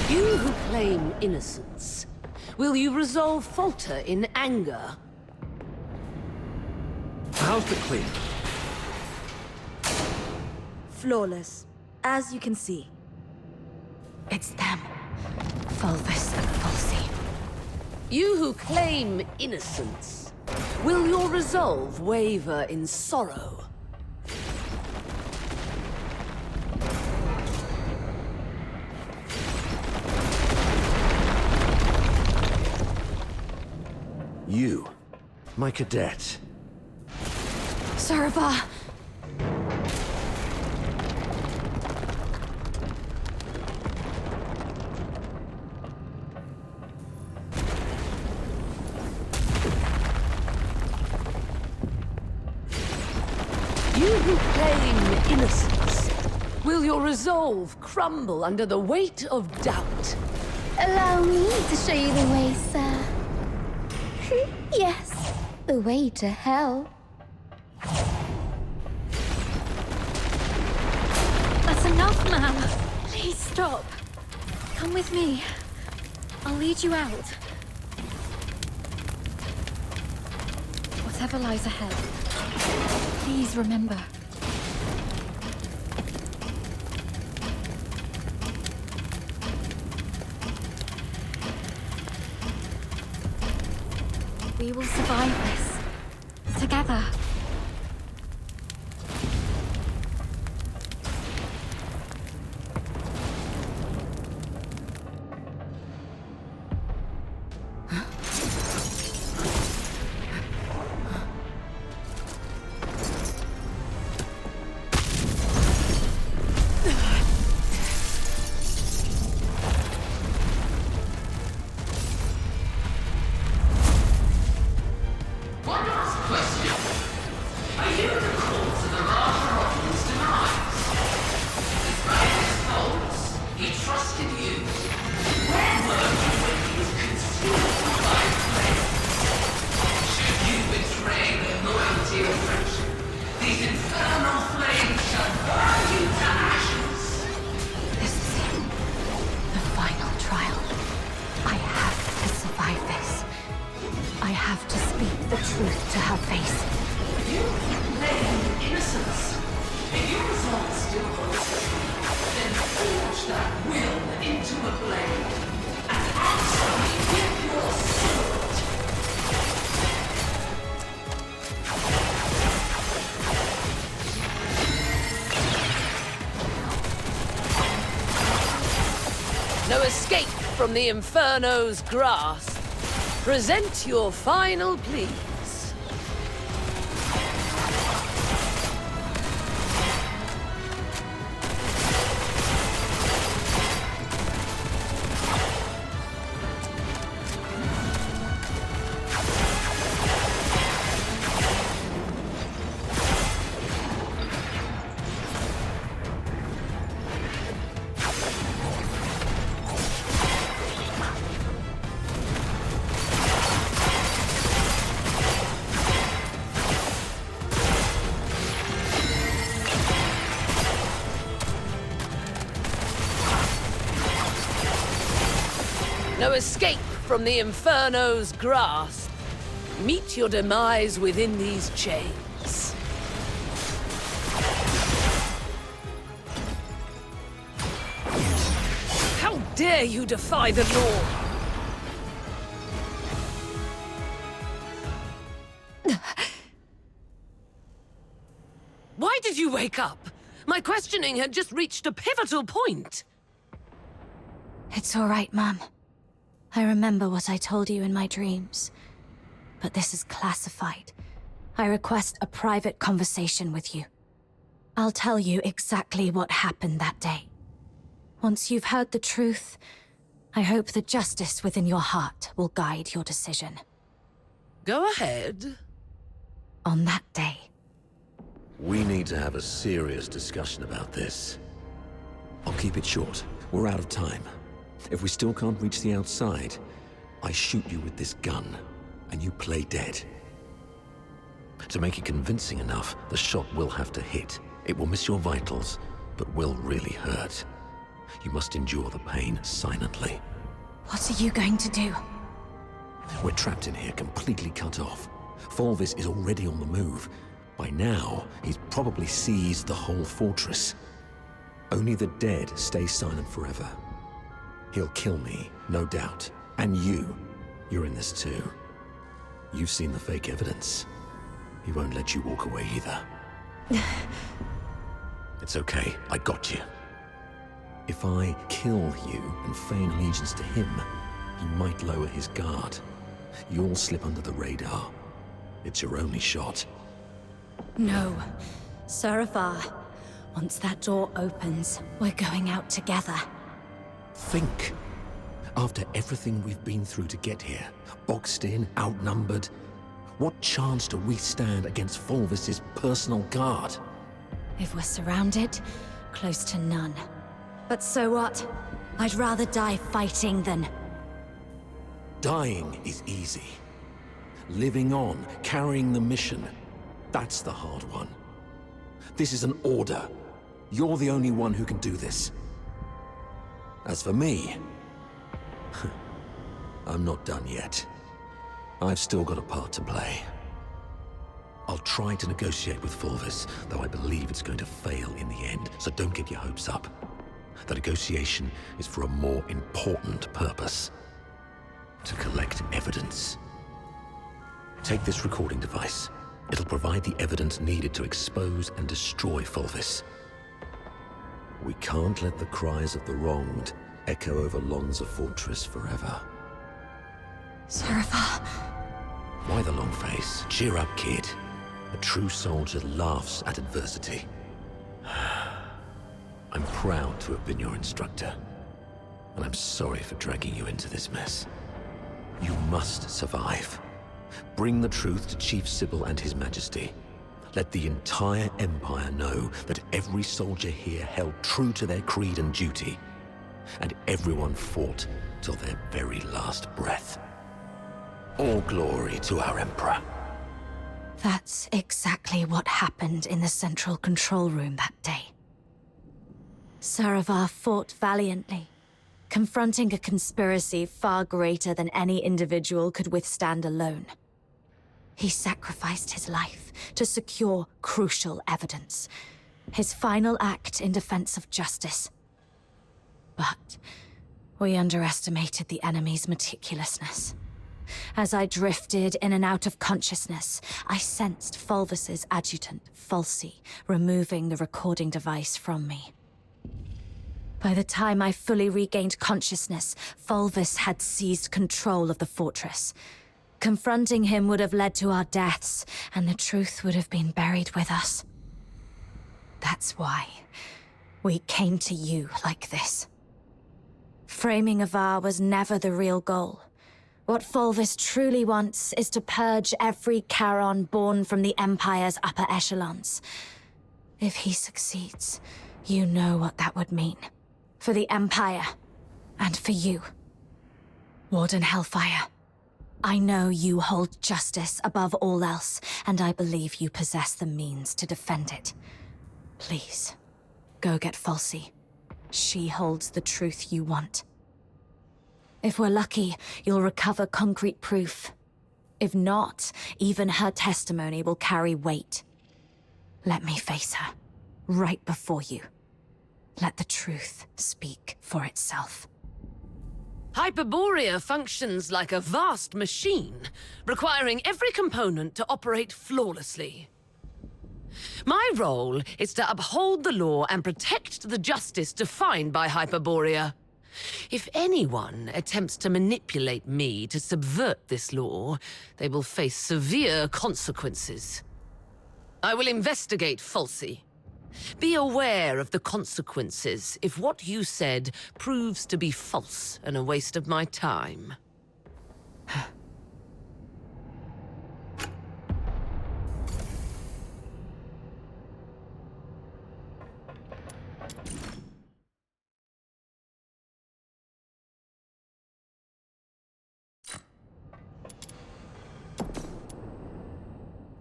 You who claim innocence, will you resolve falter in anger? How's the clean? Flawless, as you can see. It's them. Fulvus and Fulci. You who claim innocence, will your resolve waver in sorrow? You, my cadet. Sarva! You who claim innocence, will your resolve crumble under the weight of doubt? Allow me to show you the way, sir. Yes, the way to hell. That's enough, ma'am. Please stop. Come with me. I'll lead you out. Whatever lies ahead, please remember. We will survive this. Together. One last question. Are you the cause of the larger audience demise? Despite his faults, he trusted you. Where were you when he was consumed by flame? Should you betray their loyalty or friendship, these infernal flames shall burn you to ashes. This is it. The final trial. I have to survive this. I have to speak the truth to her face. You claim innocence. If your resolve still holds true, then forge that will into a blade and answer me with your sword. No escape from the Inferno's grasp. Present your final pleas. No escape from the Inferno's grasp. Meet your demise within these chains. How dare you defy the law? wake up? My questioning had just reached a pivotal point. It's all right, Mum. I remember what I told you in my dreams. But this is classified. I request a private conversation with you. I'll tell you exactly what happened that day. Once you've heard the truth, I hope the justice within your heart will guide your decision. Go ahead. On that day, We need to have a serious discussion about this. I'll keep it short. We're out of time. If we still can't reach the outside, I shoot you with this gun, and you play dead. To make it convincing enough, the shot will have to hit. It will miss your vitals, but will really hurt. You must endure the pain silently. what are you going to do? We're trapped in here, completely cut off. Fulvis is already on the move. By now, he's probably seized the whole fortress. Only the dead stay silent forever. He'll kill me, no doubt. And you're in this too. You've seen the fake evidence. He won't let you walk away either. It's okay, I got you. If I kill you and feign allegiance to him, you might lower his guard. You'll slip under the radar. It's your only shot. No. Saravar. Once that door opens, we're going out together. Think. After everything we've been through to get here, boxed in, outnumbered, what chance do we stand against Fulvis's personal guard? If we're surrounded, close to none. But so what? I'd rather die fighting than... Dying is easy. Living on, carrying the mission, that's the hard one. This is an order. You're the only one who can do this. As for me, I'm not done yet. I've still got a part to play. I'll try to negotiate with Fulvis, though I believe it's going to fail in the end, so don't get your hopes up. The negotiation is for a more important purpose. To collect evidence. Take this recording device. It'll provide the evidence needed to expose and destroy Fulvis. We can't let the cries of the wronged echo over Lonza Fortress forever. Saravar. Why the long face? Cheer up, kid. A true soldier laughs at adversity. I'm proud to have been your instructor, and I'm sorry for dragging you into this mess. You must survive. Bring the truth to Chief Sybil and His Majesty. Let the entire Empire know that every soldier here held true to their creed and duty, and everyone fought till their very last breath. All glory to our Emperor. That's exactly what happened in the central control room that day. Saravar fought valiantly, confronting a conspiracy far greater than any individual could withstand alone. He sacrificed his life to secure crucial evidence, his final act in defense of justice. But we underestimated the enemy's meticulousness. As I drifted in and out of consciousness, I sensed Fulvis's adjutant, Falsey, removing the recording device from me. By the time I fully regained consciousness, Fulvis had seized control of the fortress. Confronting him would have led to our deaths, and the truth would have been buried with us. That's why we came to you like this. Framing Avar was never the real goal. What Fulvis truly wants is to purge every Charon born from the Empire's upper echelons. If he succeeds, you know what that would mean. For the Empire, and for you. Warden Hellfire, I know you hold justice above all else, and I believe you possess the means to defend it. Please, go get Falsey. She holds the truth you want. If we're lucky, you'll recover concrete proof. If not, even her testimony will carry weight. Let me face her, right before you. Let the truth speak for itself. Hyperborea functions like a vast machine, requiring every component to operate flawlessly. My role is to uphold the law and protect the justice defined by Hyperborea. If anyone attempts to manipulate me to subvert this law, they will face severe consequences. I will investigate Falsey. Be aware of the consequences if what you said proves to be false and a waste of my time.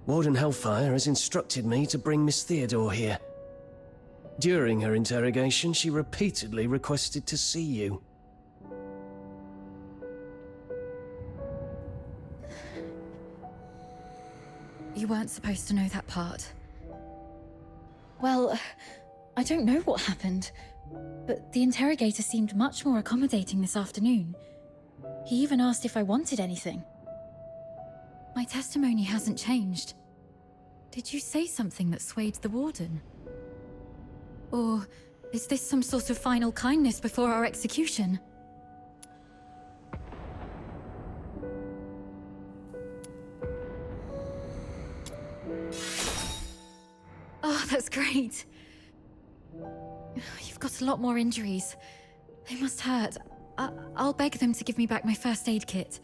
Warden Hellfire has instructed me to bring Miss Theodore here. During her interrogation, she repeatedly requested to see you. You weren't supposed to know that part. Well, I don't know what happened, but the interrogator seemed much more accommodating this afternoon. He even asked if I wanted anything. My testimony hasn't changed. Did you say something that swayed the warden? Or is this some sort of final kindness before our execution? Oh, that's great. You've got a lot more injuries. They must hurt. I'll beg them to give me back my first aid kit.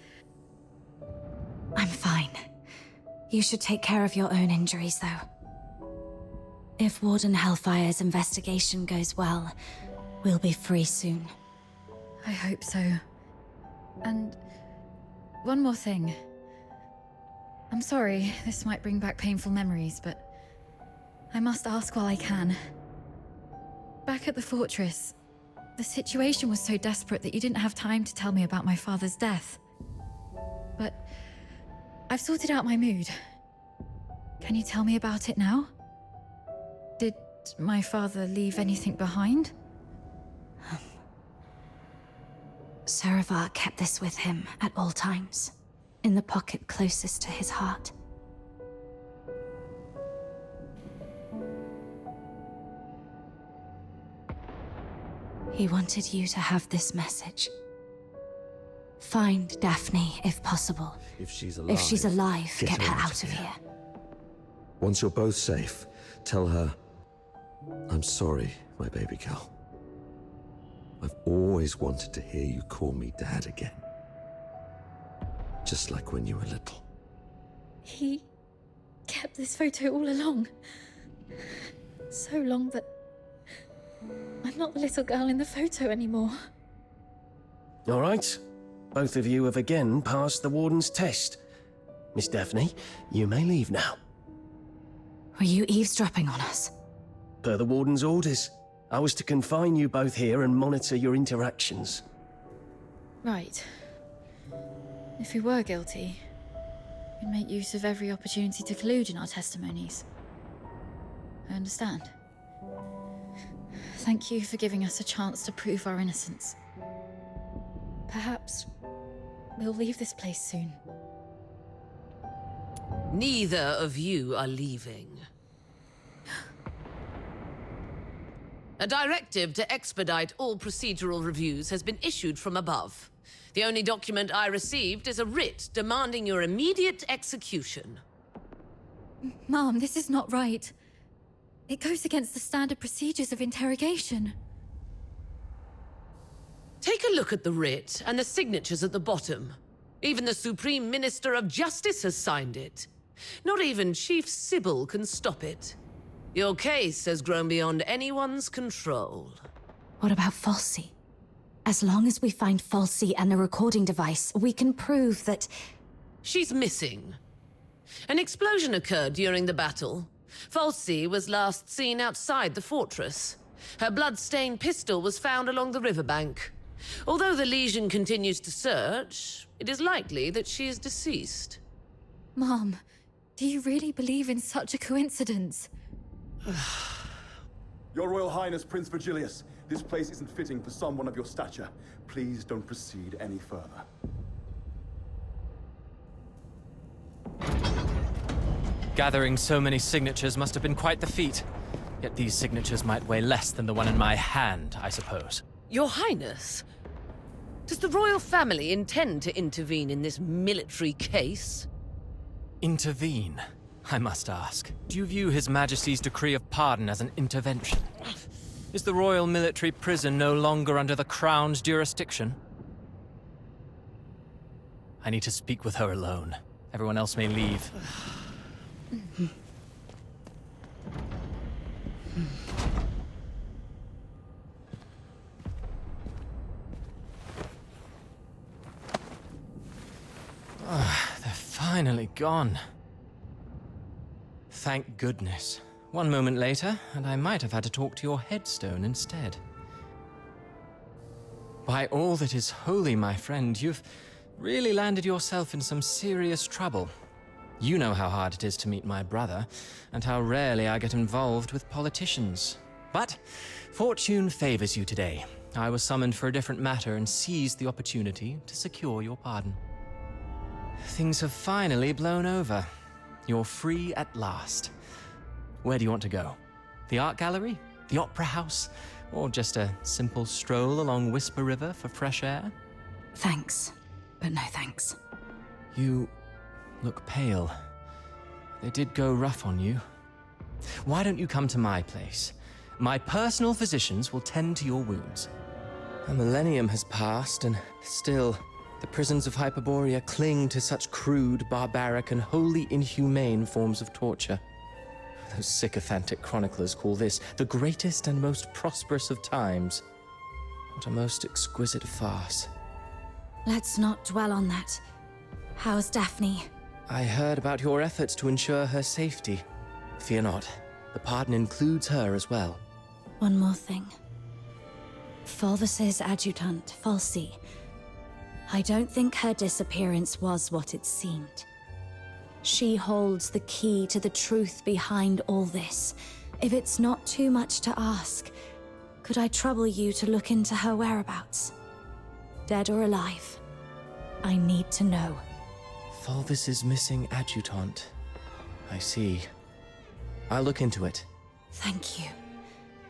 I'm fine. You should take care of your own injuries, though. If Warden Hellfire's investigation goes well, we'll be free soon. I hope so. And one more thing. I'm sorry, this might bring back painful memories, but I must ask while I can. Back at the fortress, the situation was so desperate that you didn't have time to tell me about my father's death. But I've sorted out my mood. Can you tell me about it now? Did my father leave anything behind? Saravar kept this with him at all times, in the pocket closest to his heart. He wanted you to have this message. Find Daphne, if possible. If she's alive, get her out of here. Once you're both safe, tell her, I'm sorry, my baby girl. I've always wanted to hear you call me Dad again. Just like when you were little. He kept this photo all along. So long that I'm not the little girl in the photo anymore. All right. Both of you have again passed the Warden's test. Miss Daphne, you may leave now. Were you eavesdropping on us? Per the Warden's orders, I was to confine you both here and monitor your interactions. Right. If we were guilty, we'd make use of every opportunity to collude in our testimonies. I understand. Thank you for giving us a chance to prove our innocence. Perhaps we'll leave this place soon. Neither of you are leaving. A directive to expedite all procedural reviews has been issued from above. The only document I received is a writ demanding your immediate execution. Mom, this is not right. It goes against the standard procedures of interrogation. Take a look at the writ and the signatures at the bottom. Even the Supreme Minister of Justice has signed it. Not even Chief Sybil can stop it. Your case has grown beyond anyone's control. What about Falsey? As long as we find Falsey and the recording device, we can prove that... She's missing. An explosion occurred during the battle. Falsey was last seen outside the fortress. Her blood-stained pistol was found along the riverbank. Although the Legion continues to search, it is likely that she is deceased. Mom, do you really believe in such a coincidence? Your Royal Highness, Prince Virgilius, this place isn't fitting for someone of your stature. Please don't proceed any further. Gathering so many signatures must have been quite the feat. Yet these signatures might weigh less than the one in my hand, I suppose. Your Highness, does the royal family intend to intervene in this military case? Intervene, I must ask. Do you view His Majesty's decree of pardon as an intervention? Is the royal military prison no longer under the Crown's jurisdiction? I need to speak with her alone. Everyone else may leave. They're finally gone. Thank goodness. One moment later, and I might have had to talk to your headstone instead. By all that is holy, my friend, you've really landed yourself in some serious trouble. You know how hard it is to meet my brother, and how rarely I get involved with politicians. But fortune favors you today. I was summoned for a different matter and seized the opportunity to secure your pardon. Things have finally blown over. You're free at last. Where do you want to go? The art gallery? The opera house? Or just a simple stroll along Whisper River for fresh air? Thanks, but no thanks. You look pale. They did go rough on you. Why don't you come to my place? My personal physicians will tend to your wounds. A millennium has passed, and still, the prisons of Hyperborea cling to such crude, barbaric, and wholly inhumane forms of torture. Those sycophantic chroniclers call this the greatest and most prosperous of times. What a most exquisite farce. Let's not dwell on that. How's Daphne? I heard about your efforts to ensure her safety. Fear not, the pardon includes her as well. One more thing. Fulvis's adjutant, Falsi. I don't think her disappearance was what it seemed. She holds the key to the truth behind all this. If it's not too much to ask, could I trouble you to look into her whereabouts? Dead or alive? I need to know. Fulvis's missing adjutant. I see. I'll look into it. Thank you.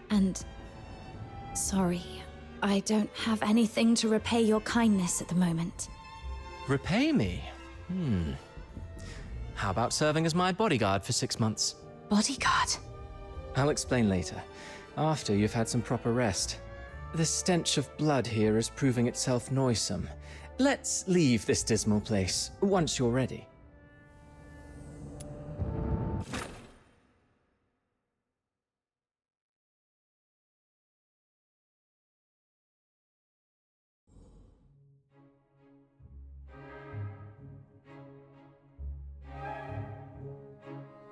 And... sorry, I don't have anything to repay your kindness at the moment. Repay me? How about serving as my bodyguard for 6 months? Bodyguard? I'll explain later, after you've had some proper rest. The stench of blood here is proving itself noisome. Let's leave this dismal place, once you're ready.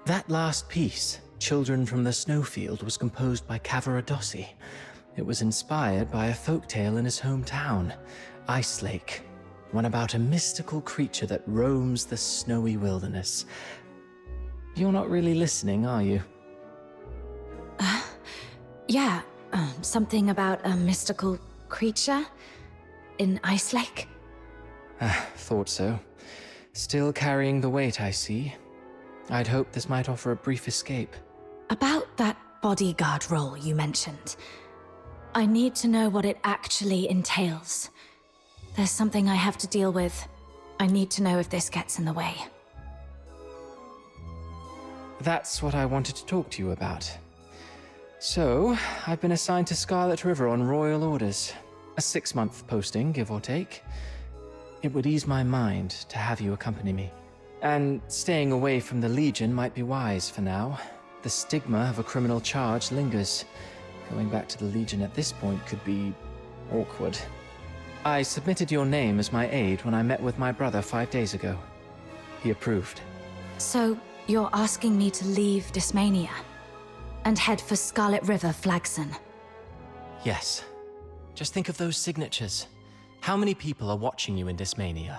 That last piece, Children from the Snowfield, was composed by Cavaradossi. It was inspired by a folktale in his hometown, Ice Lake, one about a mystical creature that roams the snowy wilderness. You're not really listening, are you? Yeah, something about a mystical creature in Ice Lake? Thought so. Still carrying the weight, I see. I'd hoped this might offer a brief escape. About that bodyguard role you mentioned. I need to know what it actually entails. There's something I have to deal with. I need to know if this gets in the way. That's what I wanted to talk to you about. So, I've been assigned to Scarlet River on royal orders. A 6-month posting, give or take. It would ease my mind to have you accompany me. And staying away from the Legion might be wise for now. The stigma of a criminal charge lingers. Going back to the Legion at this point could be awkward. I submitted your name as my aide when I met with my brother 5 days ago. He approved. So, you're asking me to leave Dysmania and head for Scarlet River Flagson? Yes. Just think of those signatures. How many people are watching you in Dysmania?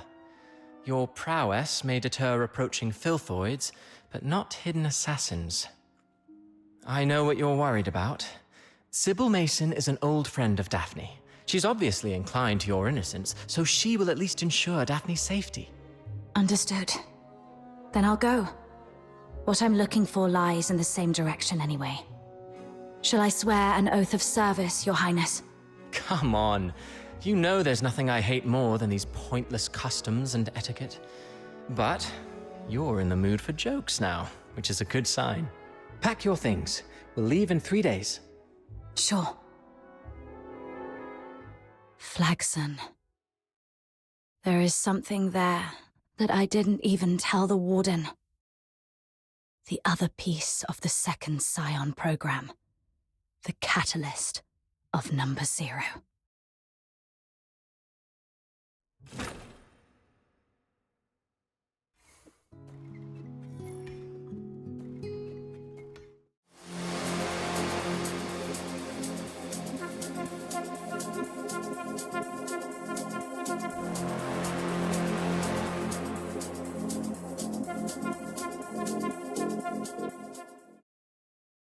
Your prowess may deter approaching filthoids, but not hidden assassins. I know what you're worried about. Sybil Mason is an old friend of Daphne. She's obviously inclined to your innocence, so she will at least ensure Daphne's safety. Understood. Then I'll go. What I'm looking for lies in the same direction anyway. Shall I swear an oath of service, Your Highness? Come on. You know there's nothing I hate more than these pointless customs and etiquette. But you're in the mood for jokes now, which is a good sign. Pack your things. We'll leave in 3 days. Sure. Flagson. There is something there that I didn't even tell the Warden. The other piece of the second Scion program. The catalyst of Number 0.